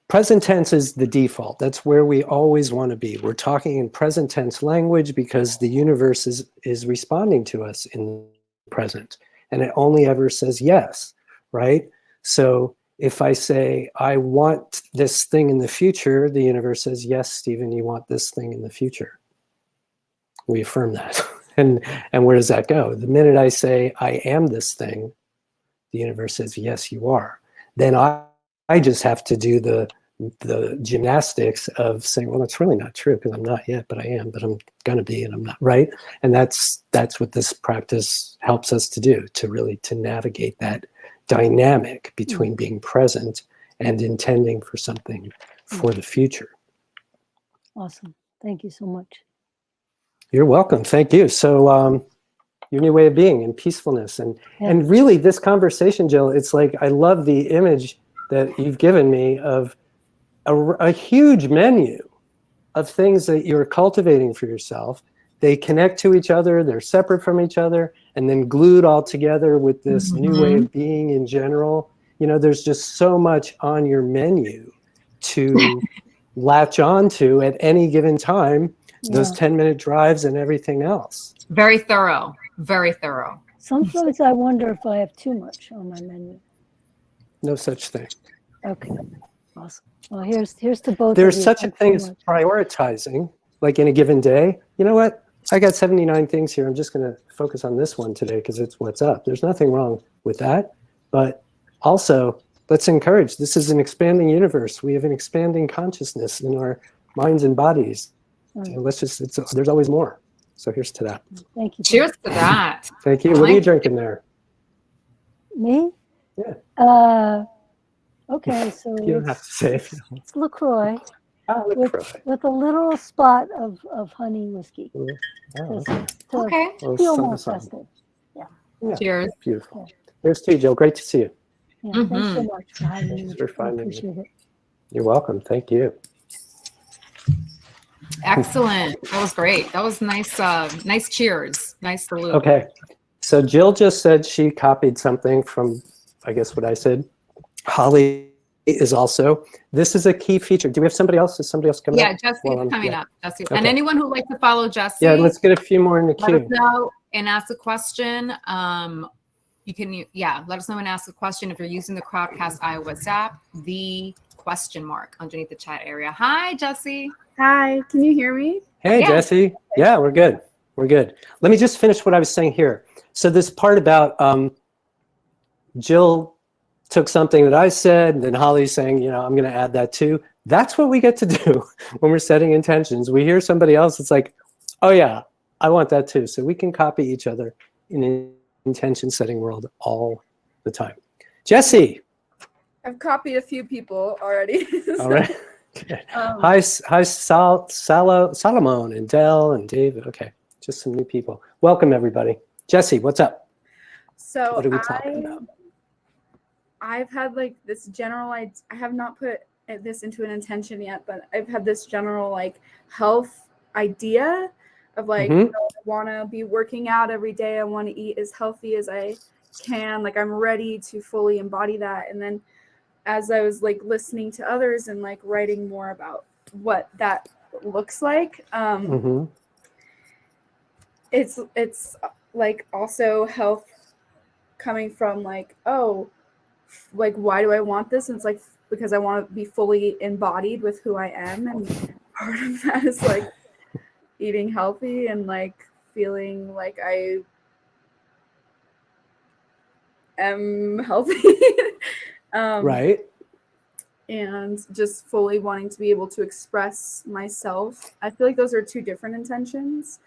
Present tense is the default. That's where we always want to be. We're talking in present tense language because the universe is responding to us in present. And it only ever says yes, right? So if I say, I want this thing in the future, the universe says, yes, Stephen, you want this thing in the future. We affirm that. And where does that go? The minute I say, I am this thing, the universe says, yes, you are. Then I just have to do the gymnastics of saying, well, that's really not true because I'm not yet, but I am, but I'm going to be, and I'm not, right? And that's what this practice helps us to do, to navigate that dynamic between being present and intending for something for the future. Awesome. Thank you so much. You're welcome. Thank you. So your new way of being and peacefulness. And really this conversation, Jill, it's like, I love the image that you've given me of a huge menu of things that you're cultivating for yourself. They connect to each other, they're separate from each other, and then glued all together with this new way of being in general. There's just so much on your menu to latch on to at any given time, those 10-minute drives and everything else. Very thorough, very thorough. Sometimes I wonder if I have too much on my menu. No such thing. Okay, awesome. Well, here's to both. There's such a thing as prioritizing, like in a given day. You know what? I got 79 things here. I'm just going to focus on this one today because it's what's up. There's nothing wrong with that. But also, let's encourage. This is an expanding universe. We have an expanding consciousness in our minds and bodies. So there's always more. So here's to that. Thank you. Cheers to that. Thank you. What are you drinking there? Me? Yeah. Okay, so you don't have to say it. It's LaCroix. LaCroix. With a little spot of honey whiskey. Okay. To feel more festive. Yeah. Cheers. Beautiful. Here's to you, Jill. Great to see you. Yeah, thanks so much for having me. Thanks for finding me. Appreciate it. You're welcome. Thank you. Excellent. That was great. That was nice. Nice cheers. Nice salute. Okay. So Jill just said she copied something from, I guess, what I said. Holly is also. This is a key feature. Do we have somebody else? Is somebody else coming Yeah, up? Jesse's Well, coming yeah. up. Jesse. Okay. And anyone who'd like to follow Jesse, Yeah, let's get a few more in the let us queue. know and ask a question. You can, let us know and ask a question if you're using the Crowdcast iOS app, the question mark underneath the chat area. Hi, Jesse. Hi, can you hear me? Hey, Yeah. Jesse. Yeah, we're good. We're good. Let me just finish what I was saying here. So this part about Jill took something that I said, and then Holly's saying, I'm going to add that too. That's what we get to do when we're setting intentions. We hear somebody else, it's like, oh yeah, I want that too. So we can copy each other in an intention setting world all the time. Jesse. I've copied a few people already. All right. Hi, Solomon and Dell and David. Okay, just some new people. Welcome, everybody. Jesse, what's up? So What are we talking about? I've had like this general, I have not put this into an intention yet, but I've had this general like health idea of like, I want to be working out every day. I want to eat as healthy as I can. Like I'm ready to fully embody that. And then as I was like listening to others and like writing more about what that looks like, it's like also health coming from like, oh, like why do I want this? And it's like because I want to be fully embodied with who I am, and part of that is like eating healthy and like feeling like I am healthy. Right. And just fully wanting to be able to express myself. I feel like those are two different intentions.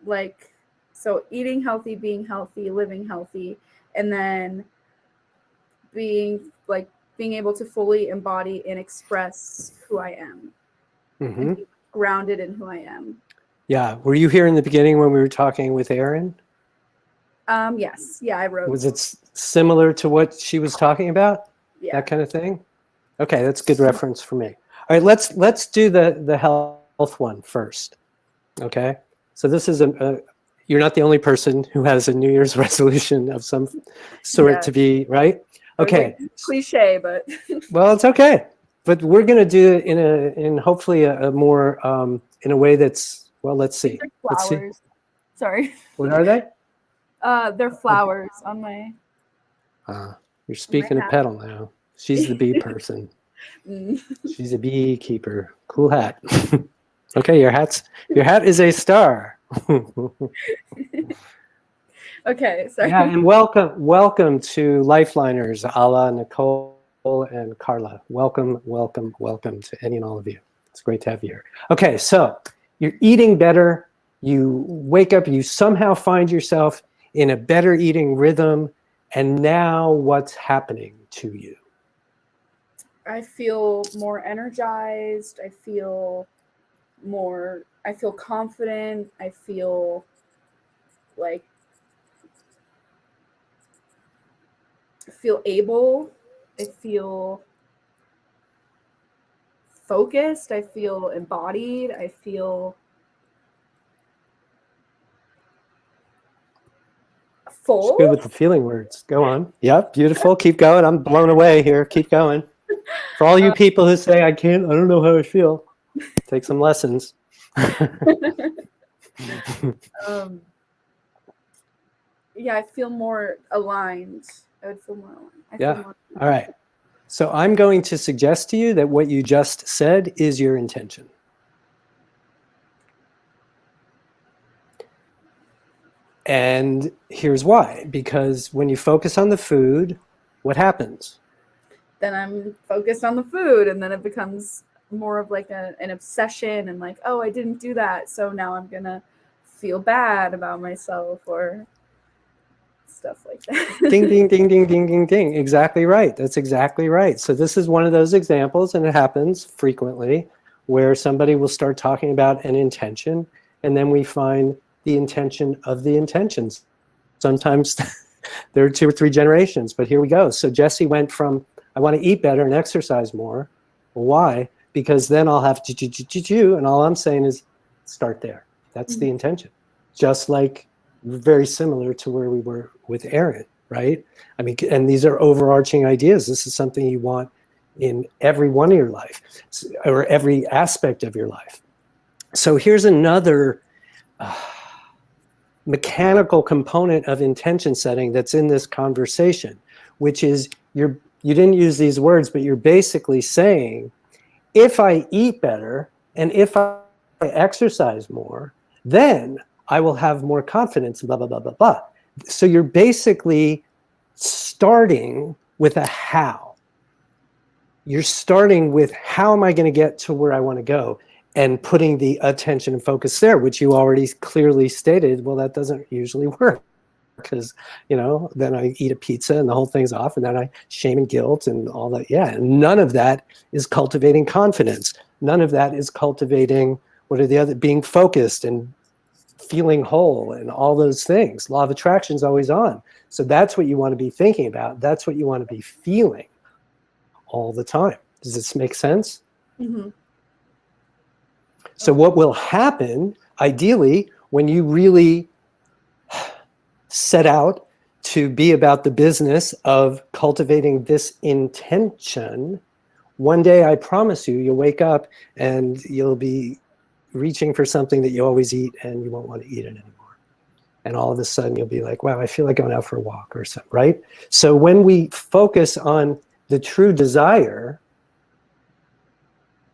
Like, so eating healthy, being healthy, living healthy, and then being able to fully embody and express who I am. And be grounded in who I am. Yeah. Were you here in the beginning when we were talking with Erin? Yes. Yeah, I wrote. Was it similar to what she was talking about? Yeah. That kind of thing? Okay, that's good reference for me. All right, let's do the health one first. Okay? So this is you're not the only person who has a New Year's resolution of some sort to be, right? Okay. Like cliche, but well, it's okay. But we're going to do it in hopefully a more in a way that's, well, let's see. Flowers. Let's see. Sorry. What are they? They're flowers on my. You're speaking a pedal now. She's the bee person. She's a beekeeper. Cool hat. Okay, your hat is a star. Okay, sorry. Yeah, and welcome to Lifeliners, a la Nicole and Carla. Welcome to any and all of you. It's great to have you here. Okay, so you're eating better. You wake up, you somehow find yourself in a better eating rhythm, and now what's happening to you? I feel more energized. I feel confident. I feel like able. I feel focused. I feel embodied. I feel full. It's good with the feeling words. Go on. Yep, beautiful. Keep going. I'm blown away here. Keep going. For all you people who say, I don't know how I feel, take some lessons. Yeah, I feel more aligned. I would feel more aligned. Yeah. All right. So I'm going to suggest to you that what you just said is your intention. And here's why. Because when you focus on the food, what happens? Then I'm focused on the food, and then it becomes more of like an obsession and like, oh, I didn't do that, so now I'm gonna feel bad about myself or stuff like that. Ding, ding, ding, ding, ding, ding, ding. Exactly right. That's exactly right. So this is one of those examples, and it happens frequently, where somebody will start talking about an intention, and then we find the intention of the intentions. Sometimes there are 2 or 3 generations, but here we go. So Jesse went from, I want to eat better and exercise more. Well, why? because then I'll have and all I'm saying is start there. That's the intention. Just like very similar to where we were with Aaron, right? I mean, and these are overarching ideas. This is something you want in every one of your life, or every aspect of your life. So here's another mechanical component of intention setting that's in this conversation, which is you didn't use these words, but you're basically saying, if I eat better and if I exercise more, then I will have more confidence, blah, blah, blah, blah, blah. So you're basically starting with a how. You're starting with how am I going to get to where I want to go, and putting the attention and focus there, which you already clearly stated, well, that doesn't usually work because, then I eat a pizza and the whole thing's off, and then I shame and guilt and all that. Yeah, and none of that is cultivating confidence. None of that is cultivating, being focused and feeling whole and all those things. Law of attraction is always on. So that's what you want to be thinking about. That's what you want to be feeling all the time. Does this make sense? Mm-hmm. So what will happen, ideally, when you really set out to be about the business of cultivating this intention, one day, I promise you, you'll wake up and you'll be reaching for something that you always eat and you won't want to eat it anymore. And all of a sudden you'll be like, wow, I feel like going out for a walk or something, right? So when we focus on the true desire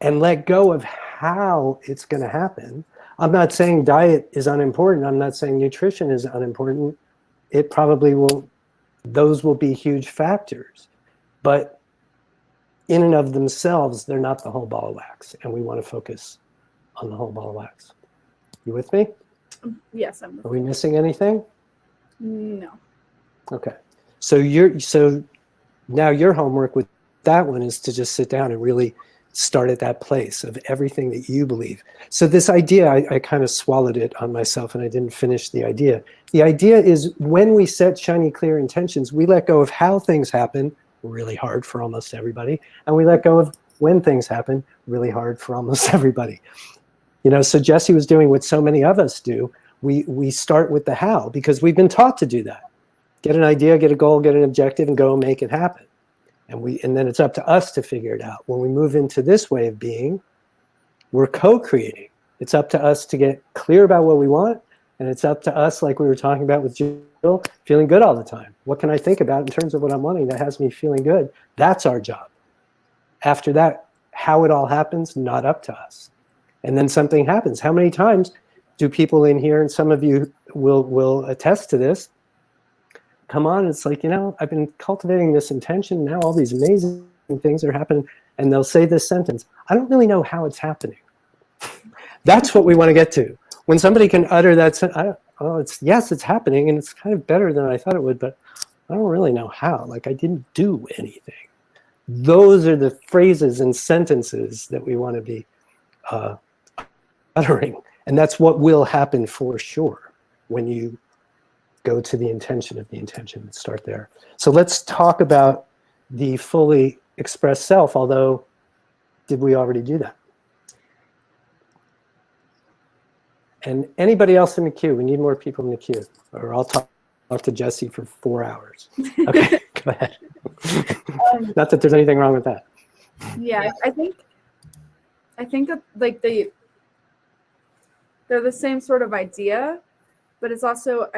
and let go of how it's going to happen, I'm not saying diet is unimportant. I'm not saying nutrition is unimportant. It probably will, those will be huge factors. But in and of themselves, they're not the whole ball of wax. And we want to focus on the whole ball of wax. You with me? Yes, I'm with Are we missing anything? No. Okay. So now your homework with that one is to just sit down and really start at that place of everything that you believe. So this idea, I kind of swallowed it on myself and I didn't finish the idea. The idea is when we set shiny, clear intentions, we let go of how things happen, really hard for almost everybody, and we let go of when things happen, really hard for almost everybody. So Jesse was doing what so many of us do. We start with the how because we've been taught to do that. Get an idea, get a goal, get an objective, and go and make it happen. And then it's up to us to figure it out. When we move into this way of being, we're co-creating. It's up to us to get clear about what we want, and it's up to us, like we were talking about with Jill, feeling good all the time. What can I think about in terms of what I'm wanting that has me feeling good? That's our job. After that, how it all happens, not up to us. And then something happens. How many times do people in here, and some of you will attest to this, come on, it's like, I've been cultivating this intention. Now all these amazing things are happening. And they'll say this sentence, I don't really know how it's happening. That's what we want to get to. When somebody can utter that sentence, yes, it's happening. And it's kind of better than I thought it would, but I don't really know how. Like I didn't do anything. Those are the phrases and sentences that we want to be uttering. And that's what will happen for sure when you go to the intention of the intention and start there. So let's talk about the fully expressed self, although did we already do that? And anybody else in the queue? We need more people in the queue, or I'll talk to Jesse for 4 hours. Okay, go ahead. Not that there's anything wrong with that. Yeah, I think that like they're the same sort of idea, but it's also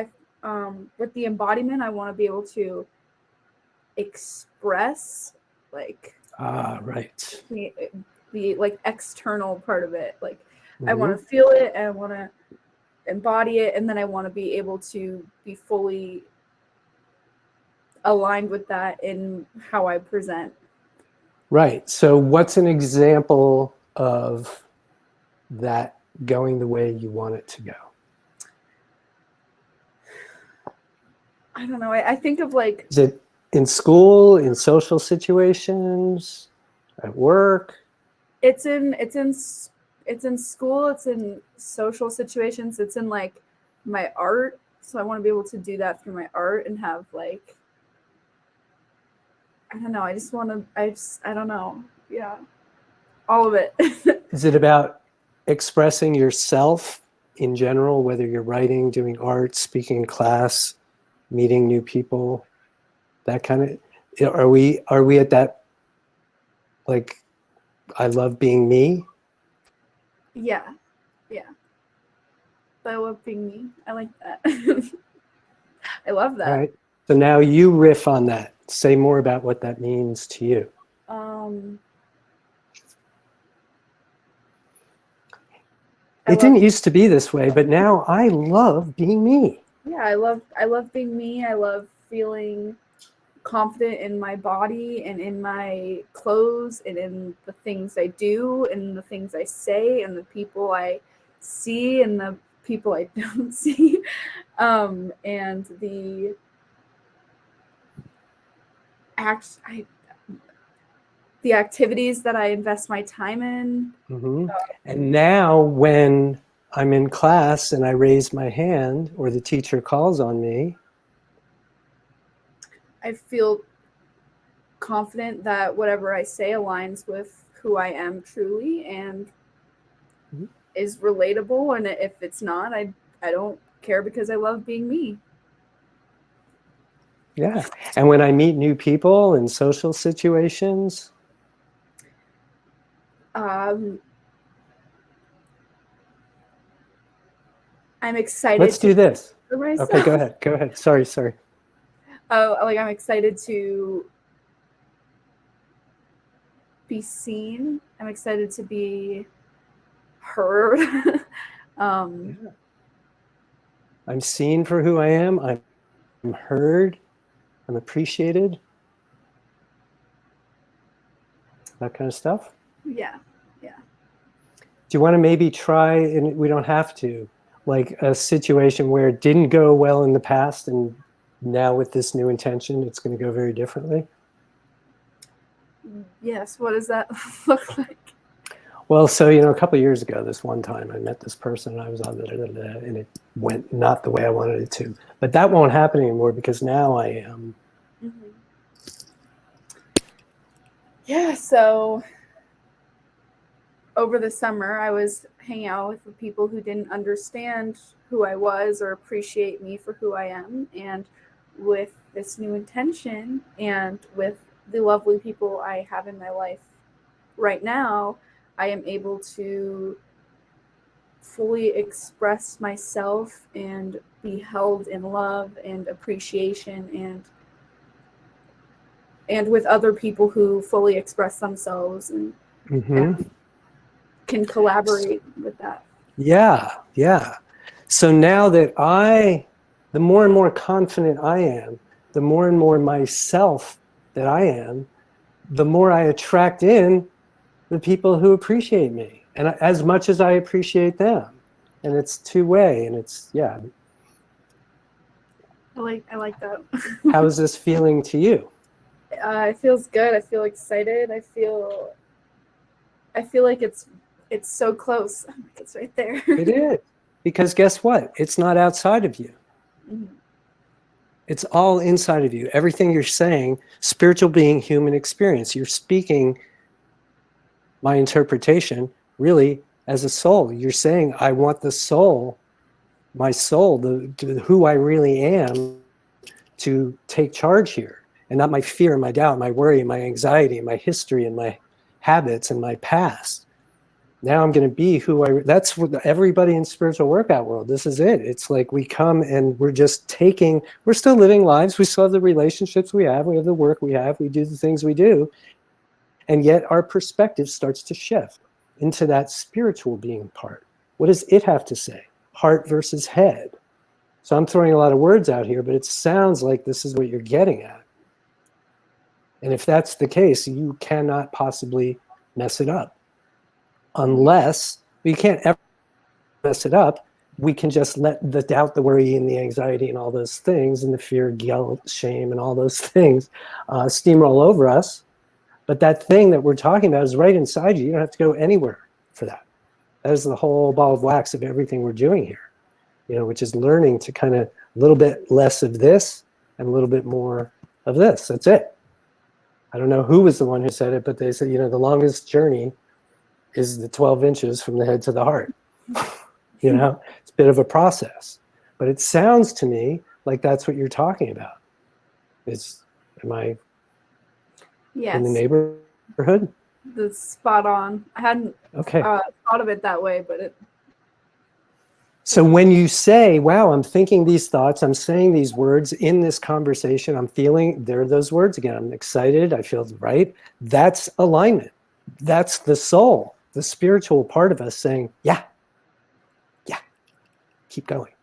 with the embodiment, I want to be able to express like right, the like external part of it. Like I want to feel it and I want to embody it, and then I want to be able to be fully aligned with that in how I present. Right. So what's an example of that going the way you want it to go? I don't know. I think of like, is it in school, in social situations, at work? It's in school, it's in social situations, it's in like my art. So I want to be able to do that through my art and have like, I don't know. I don't know. Yeah. all of it. Is it about expressing yourself in general, whether you're writing, doing art, speaking in class, meeting new people, that kind of, are we at that, like, I love being me? Yeah. I love being me. I like that. I love that. All right. So now you riff on that. Say more about what that means to you. It didn't used to be this way, but now I love being me. Yeah, I love being me. I love feeling confident in my body and in my clothes and in the things I do and the things I say and the people I see and the people I don't see. And the activities that I invest my time in. Mm-hmm. And now when I'm in class and I raise my hand or the teacher calls on me, I feel confident that whatever I say aligns with who I am truly and is relatable. And if it's not, I don't care because I love being me. yeah. And when I meet new people in social situations, I'm excited. Let's do this. Myself. Okay, go ahead. Sorry. Oh, like I'm excited to be seen. I'm excited to be heard. I'm seen for who I am. I'm heard. I'm appreciated. That kind of stuff. Yeah. Do you want to maybe try, and we don't have to, like a situation where it didn't go well in the past and now with this new intention, it's going to go very differently? Yes. What does that look like? Well, so, a couple of years ago, this one time I met this person and I was on and it went not the way I wanted it to. But that won't happen anymore because now I am. Yeah. So over the summer, I was hanging out with people who didn't understand who I was or appreciate me for who I am. And with this new intention and with the lovely people I have in my life right now, I am able to fully express myself and be held in love and appreciation and with other people who fully express themselves and can collaborate with that. Yeah. So now that the more and more confident I am, the more and more myself that I am, the more I attract in the people who appreciate me, and as much as I appreciate them. And it's two-way, and it's, yeah. I like that. How is this feeling to you? It feels good. I feel excited. I feel like it's so close. It's right there. It is. Because guess what? It's not outside of you. It's all inside of you. Everything you're saying, spiritual being, human experience. You're speaking my interpretation really as a soul. You're saying, I want the soul, my soul, who I really am, to take charge here. And not my fear and my doubt, my worry, my anxiety, my history and my habits and my past. Now I'm going to be that's what everybody in spiritual workout world, this is it. It's like we come and we're still living lives. We still have the relationships we have the work we have, we do the things we do. And yet our perspective starts to shift into that spiritual being part. What does it have to say? Heart versus head. So I'm throwing a lot of words out here, but it sounds like this is what you're getting at. And if that's the case, you cannot possibly mess it up. Unless, we can't ever mess it up. We can just let the doubt, the worry, and the anxiety and all those things, and the fear, guilt, shame, and all those things steamroll over us. But that thing that we're talking about is right inside you. You don't have to go anywhere for that. That is the whole ball of wax of everything we're doing here, which is learning to kind of a little bit less of this and a little bit more of this. That's it. I don't know who was the one who said it, but they said, the longest journey is the 12 inches from the head to the heart. You know, it's a bit of a process, but it sounds to me like that's what you're talking about. Am I Yes. in the neighborhood? That's spot on. I hadn't Okay. thought of it that way, but it. So when you say, wow, I'm thinking these thoughts, I'm saying these words in this conversation, I'm feeling, there are those words again, I'm excited, I feel right. That's alignment. That's the soul, the spiritual part of us saying, yeah, keep going.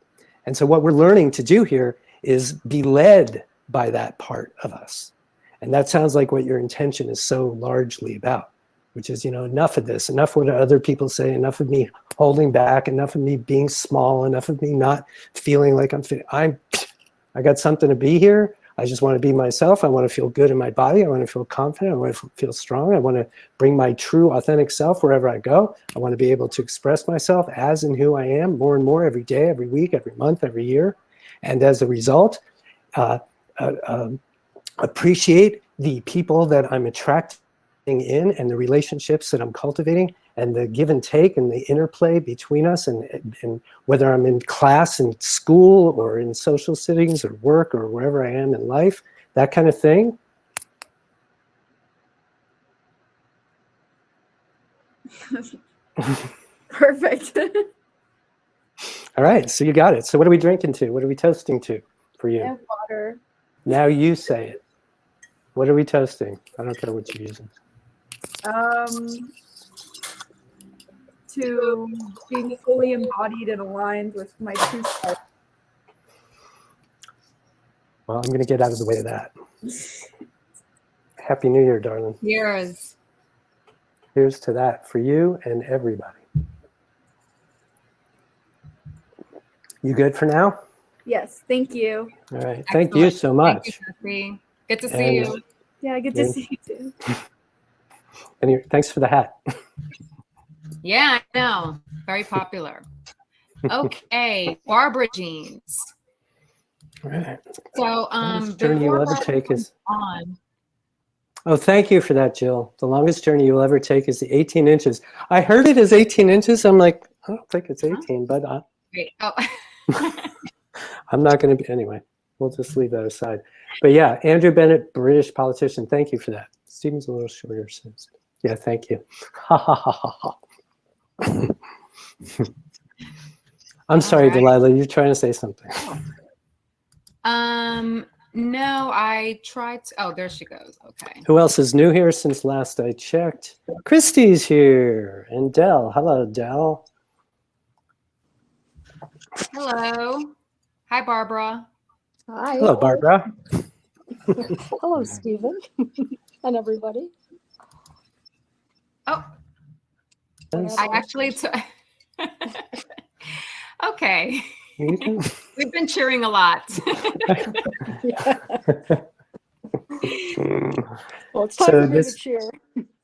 And so what we're learning to do here is be led by that part of us. And that sounds like what your intention is so largely about, which is, you know, enough of this, enough what other people say, enough of me holding back, enough of me being small, enough of me not feeling like I got something to be here. I just want to be myself. I want to feel good in my body. I want to feel confident. I want to feel strong. I want to bring my true, authentic self wherever I go. I want to be able to express myself as and who I am more and more every day, every week, every month, every year. And as a result, appreciate the people that I'm attracting in and the relationships that I'm cultivating and the give and take and the interplay between us and whether I'm in class and school or in social settings or work or wherever I am in life, that kind of thing. Perfect. All right, so you got it. So what are we drinking to? What are we toasting to for you? And water. Now you say it. What are we toasting? I don't care what you're using. To being fully embodied and aligned with my true self. Well, I'm going to get out of the way of that. Happy New Year, darling. Yours. Here's to that for you and everybody. You good for now? Yes, thank you. All right. Thank you so much. Thank you, Jesse. Good to see you. Yeah, good to see you too. And thanks for the hat. Yeah, I know. Very popular. Okay, Barbara jeans. All right. So Longest journey before you'll ever Barbara take comes is. on. Oh, thank you for that, Jill. The longest journey you'll ever take is the 18 inches. I heard it as 18 inches. I'm like, I don't think it's 18, but Wait, oh. I'm not going to be. Anyway, we'll just leave that aside. But yeah, Andrew Bennett, British politician. Thank you for that. Stephen's a little shorter since. Yeah, thank you. Ha ha ha ha ha. I'm sorry, right. Delilah. You're trying to say something. No, I tried to. Oh, there she goes. Okay. Who else is new here since last I checked? Christy's here. And Dell. Hello, Dell. Hello. Hi, Barbara. Hi. Hello, Barbara. Hello, Stephen, and everybody. Oh, I actually okay. We've been cheering a lot. Well, it's time for me to cheer.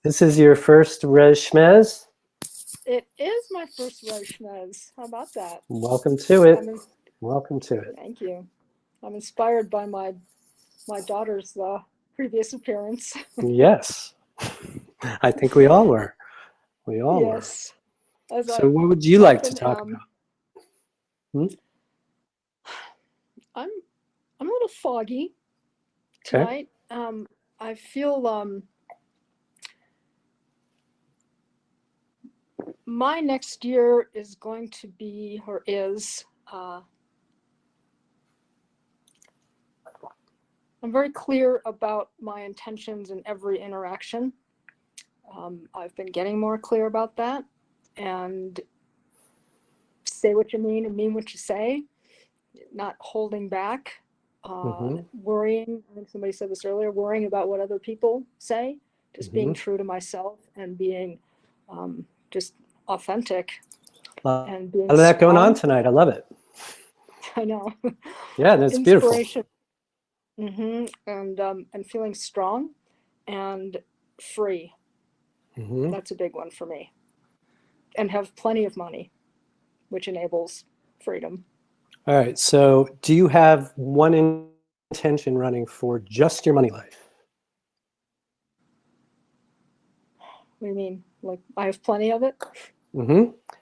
This is your first SHMEZ? It is my first SHMEZ. How about that? Welcome to it. Welcome to it. Thank you. I'm inspired by my daughter's previous appearance. Yes. I think we all were. We all were. So what would you like to talk about? I'm a little foggy tonight. I feel my next year is going to be, or is, I'm very clear about my intentions in every interaction. I've been getting more clear about that, and say what you mean and mean what you say, not holding back, worrying. I think somebody said this earlier, worrying about what other people say, just being true to myself and being just authentic. And being a lot of that going on tonight. I love it. I know. Yeah, that's beautiful. And feeling strong and free. That's a big one for me. And have plenty of money, which enables freedom. All right. So do you have one intention running for just your money life? What do you mean? Like I have plenty of it.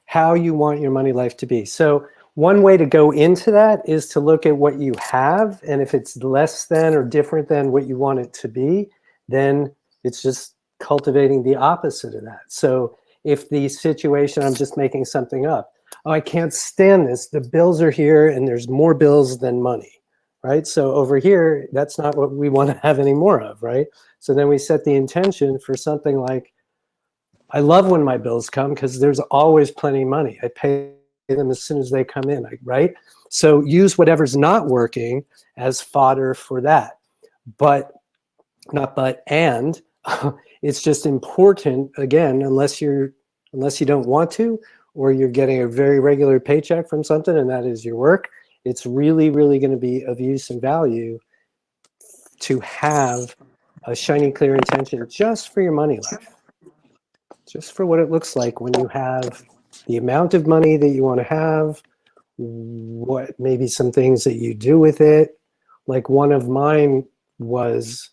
How you want your money life to be. So one way to go into that is to look at what you have, and if it's less than or different than what you want it to be, then it's just cultivating the opposite of that. So if the situation, I'm just making something up, oh, I can't stand this, the bills are here and there's more bills than money, right? So over here, that's not what we want to have any more of, right? So then we set the intention for something like, I love when my bills come because there's always plenty of money. I pay them as soon as they come in, right? So use whatever's not working as fodder for that. But and it's just important, again, unless you don't want to, or you're getting a very regular paycheck from something and that is your work, it's really, really going to be of use and value to have a shiny, clear intention just for your money life. Just for what it looks like when you have the amount of money that you want to have, what maybe some things that you do with it. Like one of mine was,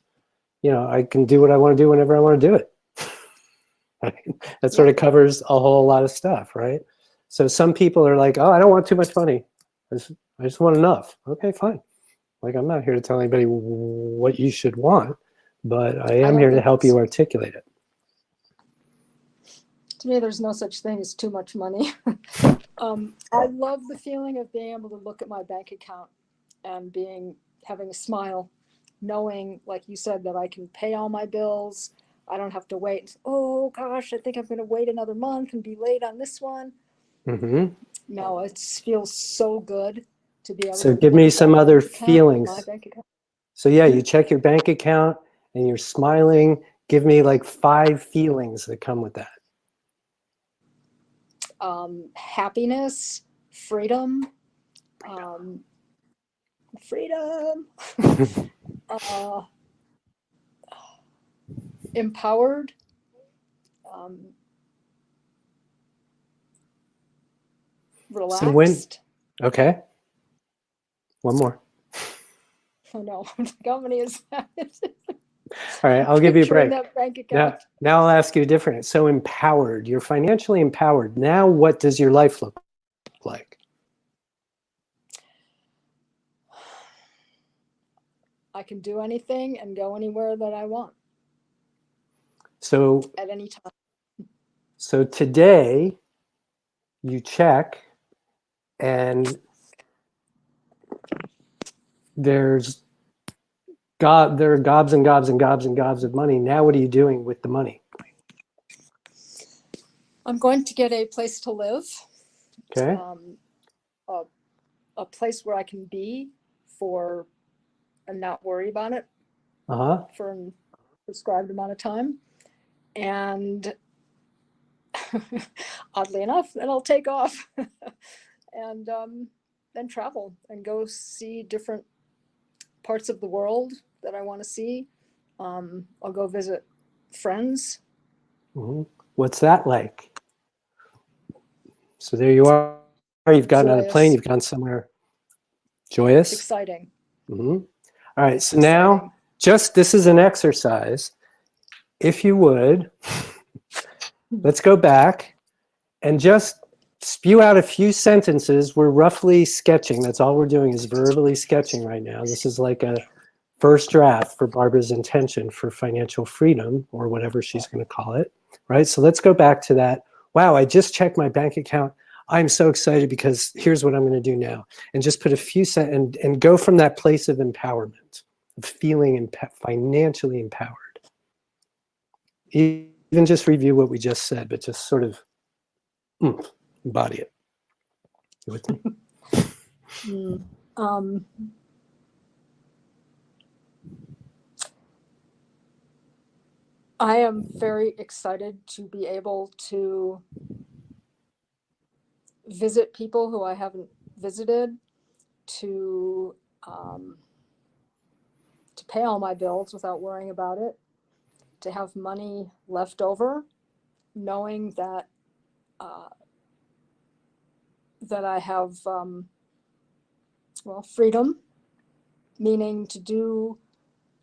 I can do what I want to do whenever I want to do it. That sort of covers a whole lot of stuff, right? So some people are like, oh, I don't want too much money. I just want enough. Okay, fine. Like, I'm not here to tell anybody what you should want, but I am here to help you articulate it. To me, there's no such thing as too much money. I love the feeling of being able to look at my bank account and having a smile, knowing, like you said, that I can pay all my bills. I don't have to wait. Oh gosh, I think I'm going to wait another month and be late on this one. No, it feels so good to be able So to give look me at some my other bank account, feelings. my bank account. So yeah, you check your bank account and you're smiling. Give me like 5 feelings that come with that. Happiness, freedom, empowered, relaxed. Okay. One more. Oh no, how many is that? All right, I'll give you a break. That bank account. Now I'll ask you different. So empowered, you're financially empowered. Now what does your life look like? I can do anything and go anywhere that I want. So at any time. So today you check and there are gobs and gobs and gobs and gobs of money. Now what are you doing with the money? I'm going to get a place to live. Okay. A place where I can be and not worry about it for a prescribed amount of time. And oddly enough, then I'll take off and then travel and go see different parts of the world that I want to see. I'll go visit friends. What's that like? So there you are. You've gotten on a plane. You've gone somewhere joyous. Exciting. All right. So now, this is an exercise. If you would, let's go back and just spew out a few sentences. We're roughly sketching. That's all we're doing is verbally sketching right now. This is like a first draft for Barbara's intention for financial freedom, or whatever she's going to call it, right? So let's go back to that. Wow, I just checked my bank account. I'm so excited because here's what I'm going to do now. And just put a few sentences and go from that place of empowerment, of feeling financially empowered. Even just review what we just said, but just sort of embody it. You with me? I am very excited to be able to visit people who I haven't visited, to pay all my bills without worrying about it, to have money left over, knowing that that I have freedom, meaning to do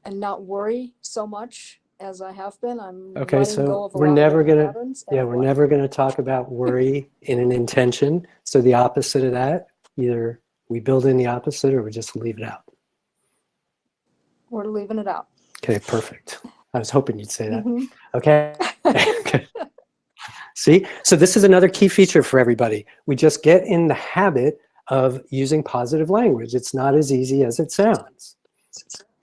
and not worry so much as I have been. I'm Okay, letting go so of a we're lot never of gonna, patterns. yeah, we're never gonna talk about worry in an intention. So the opposite of that, either we build in the opposite or we just leave it out. We're leaving it out. Okay, perfect. I was hoping you'd say that. Mhm. Okay. Okay. See, so this is another key feature for everybody. We just get in the habit of using positive language. It's not as easy as it sounds.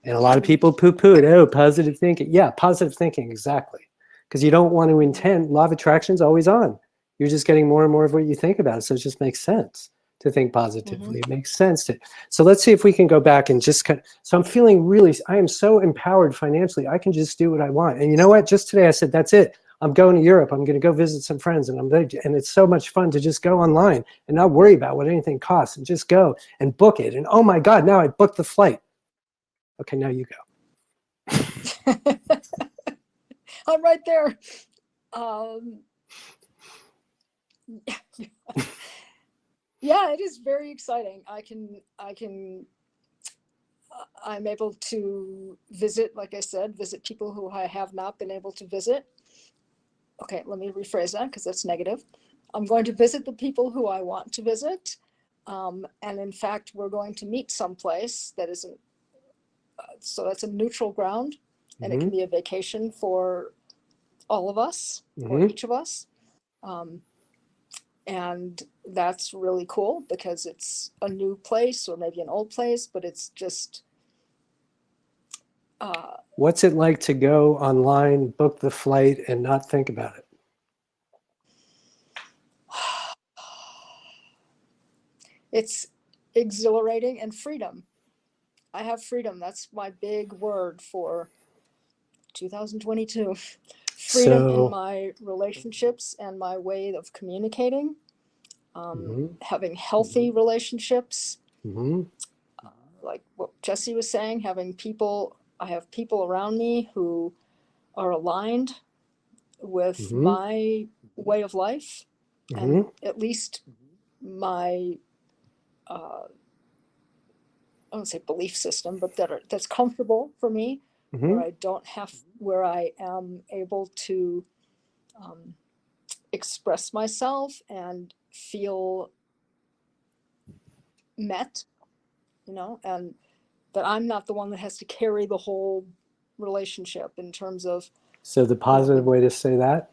And a lot of people poo-poo it. Oh, positive thinking. Yeah, positive thinking, exactly. Because you don't want to intend, law of attraction is always on. You're just getting more and more of what you think about. So it just makes sense to think positively. It makes sense to. So let's see if we can go back and just kind of, so I'm feeling really, I am so empowered financially. I can just do what I want. And you know what? Just today I said, that's it. I'm going to Europe. I'm going to go visit some friends, and it's so much fun to just go online and not worry about what anything costs and just go and book it. And oh my God, now I booked the flight. Okay, now you go. I'm right there. Yeah, it is very exciting. I'm able to visit, like I said, visit people who I have not been able to visit. Okay, let me rephrase that because that's negative. I'm going to visit the people who I want to visit. And in fact, we're going to meet someplace that isn't, so that's a neutral ground, and it can be a vacation for all of us, or each of us. And that's really cool because it's a new place or maybe an old place, but it's just. What's it like to go online, book the flight, and not think about it? It's exhilarating and freedom. I have freedom. That's my big word for 2022. Freedom in my relationships and my way of communicating. Having healthy relationships. Like what Jesse was saying, I have people around me who are aligned with my way of life, and at least my I won't say belief system, but that's comfortable for me, where I am able to express myself and feel met, and that I'm not the one that has to carry the whole relationship in terms of. So the positive way to say that?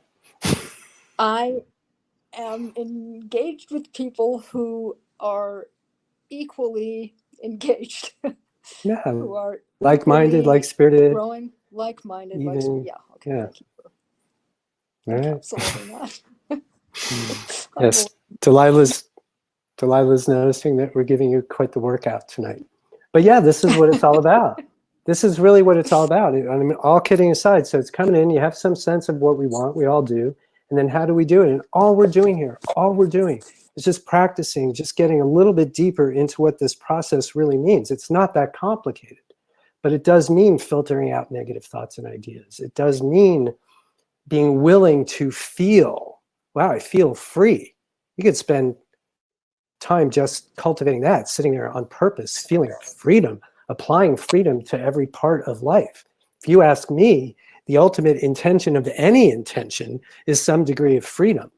I am engaged with people who are equally engaged. Yeah. Who are like-minded, like-spirited. Growing, like-minded, even, yeah. Okay. Yeah. All right. That. Yes. Delilah's noticing that we're giving you quite the workout tonight. But yeah, this is what it's all about. This is really what it's all about. I mean, all kidding aside, so it's coming in, you have some sense of what we want, we all do, and then how do we do it? And all we're doing is just practicing, just getting a little bit deeper into what this process really means. It's not that complicated, but it does mean filtering out negative thoughts and ideas. It does mean being willing to feel, wow, I feel free. You could spend time just cultivating that, sitting there on purpose, feeling freedom, applying freedom to every part of life. If you ask me, the ultimate intention of any intention is some degree of freedom.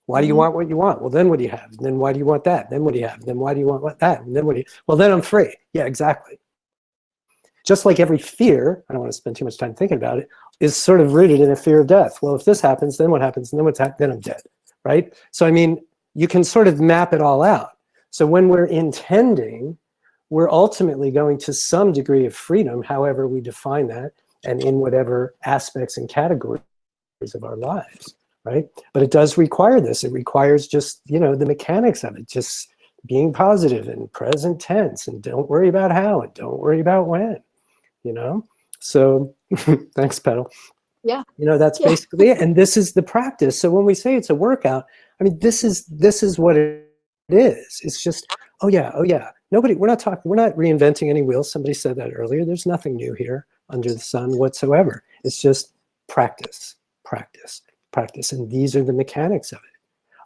Why do you want what you want? Well, then what do you have? And then why do you want that? Then what do you have? And then why do you want that? And then what do you, well, then I'm free. Yeah, exactly. Just like every fear, I don't want to spend too much time thinking about it, is sort of rooted in a fear of death. Well, if this happens, then what happens? And then what's happened? Then I'm dead, right? So, I mean, you can sort of map it all out. So when we're intending, we're ultimately going to some degree of freedom, however we define that, and in whatever aspects and categories of our lives, right? But it does require this. It requires just, the mechanics of it, just being positive and present tense, and don't worry about how, and don't worry about when, So thanks, Petal. Yeah. That's basically it. And this is the practice. So when we say it's a workout, I mean, this is what it is. It's just, oh yeah. We're not reinventing any wheels. Somebody said that earlier. There's nothing new here under the sun whatsoever. It's just practice. And these are the mechanics of it.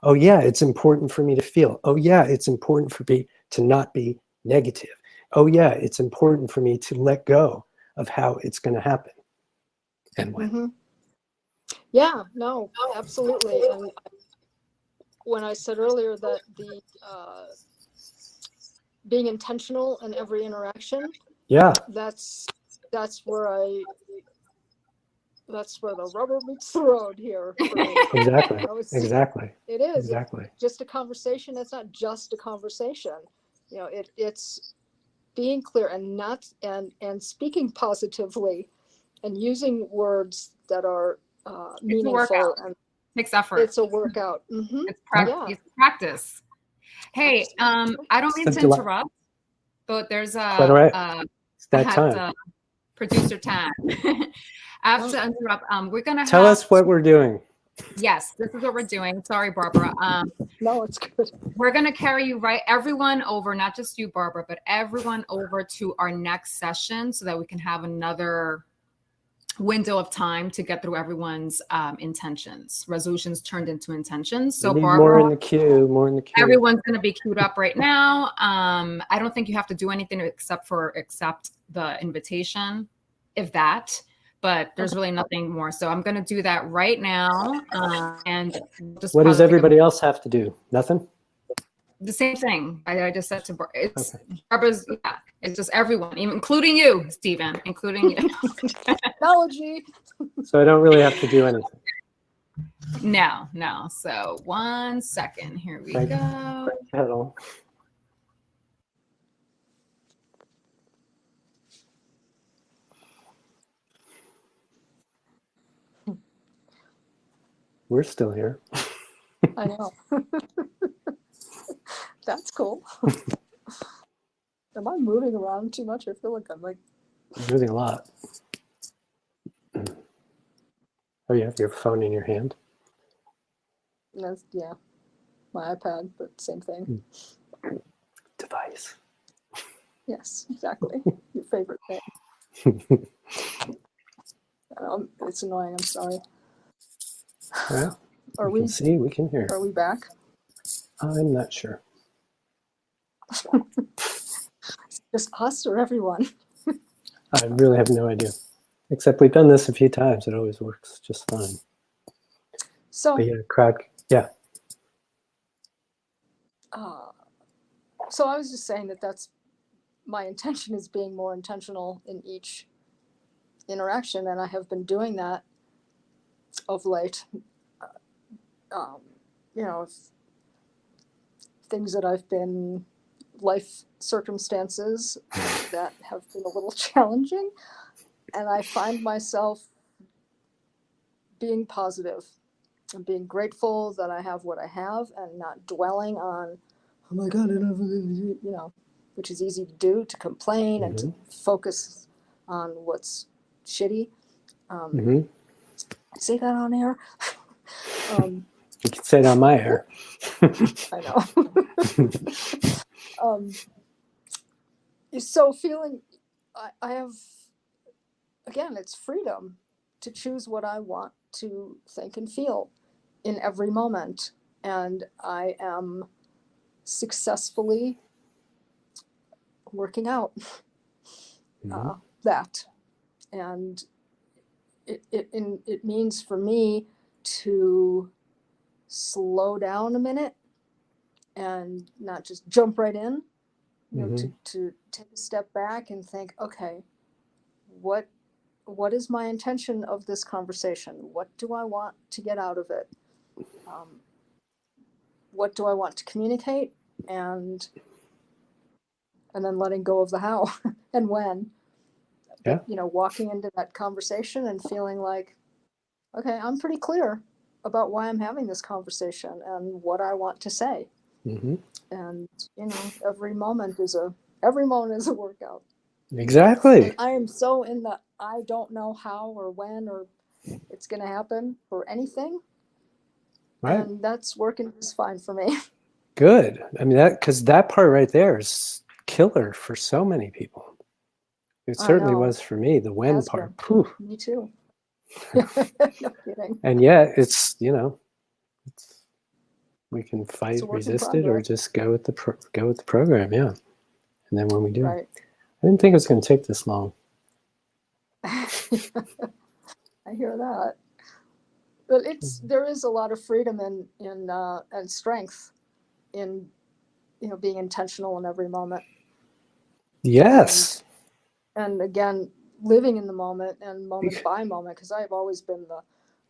Oh yeah, it's important for me to feel. Oh yeah, it's important for me to not be negative. Oh yeah, it's important for me to let go of how it's going to happen. and when. Mm-hmm. Yeah, no, absolutely. And when I said earlier that the being intentional in every interaction, Yeah, that's where the rubber meets the road here for me. exactly, You know, exactly, it is. exactly. It's just a conversation. It's not just a conversation. You know, it's being clear and not and speaking positively and using words that are It's a meaningful. workout. And Takes effort. it's a workout. Mm-hmm. It's Yeah. it's practice. Hey, I don't mean to Simple. interrupt, but there's Quite all right. It's I that have time. to, producer time. I have to interrupt. We're gonna Tell us what we're doing. Yes, this is what we're doing. Sorry, Barbara. No, it's good. We're gonna carry you everyone over, not just you, Barbara, but everyone over to our next session so that we can have another window of time to get through everyone's intentions, resolutions turned into intentions. So We need Barbara, more in the queue, more in the queue. everyone's going to be queued up right now. I don't think you have to do anything except accept the invitation, if that, but there's really nothing more. So I'm going to do that right now. And just What does pause it. everybody else have to do? Nothing? The same thing I just said to Barbara. It's Okay. Barbara's, yeah, it's just everyone, including you, Stephen, including you. Technology. So I don't really have to do anything. No. So 1 second. Here we Right. go. Pedal. We're still here. I know. That's cool. Am I moving around too much? I feel like I'm like Moving a lot. Oh, you have your phone in your hand? that's, yeah, my iPad, but same thing. Device. Yes, exactly. Your favorite thing. It's annoying. I'm sorry. Well, Are we can see, we can hear. Are we back? I'm not sure. Just us or everyone? I really have no idea. Except we've done this a few times. It always works just fine. So, But yeah, crowd, yeah. So I was just saying that's my intention is being more intentional in each interaction, and I have been doing that of late. You know, things that I've been, life circumstances that have been a little challenging, and I find myself being positive and being grateful that I have what I have and not dwelling on, oh my God, I don't have, you know, which is easy to do, to complain and to focus on what's shitty. Say that on air. You can say it on my air. I know. So feeling, I have, again, it's freedom to choose what I want to think and feel in every moment. And I am successfully working out that. And it means for me to slow down a minute and not just jump right in, you know, to take a step back and think, okay, what is my intention of this conversation? What do I want to get out of it? What do I want to communicate? And then letting go of the how and when. Yeah. But, you know, walking into that conversation and feeling like, okay, I'm pretty clear about why I'm having this conversation and what I want to say. And, you know, every moment is a workout. Exactly. And I am so in the I don't know how or when or it's going to happen for anything. Right. And that's working just fine for me. Good. I mean, because that part right there is killer for so many people. It certainly was for me, the when part. Me too. No kidding. And yet it's, you know, we can fight, resist it, or just go with the program. Yeah. And then when we do, I didn't think it was going to take this long. I hear that. But there is a lot of freedom and strength in, being intentional in every moment. Yes. And again, living in the moment and moment by moment, because I've always been the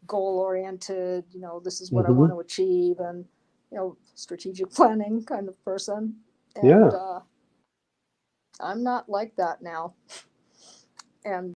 goal oriented, this is what I want to achieve, and, strategic planning kind of person. And I'm not like that now. And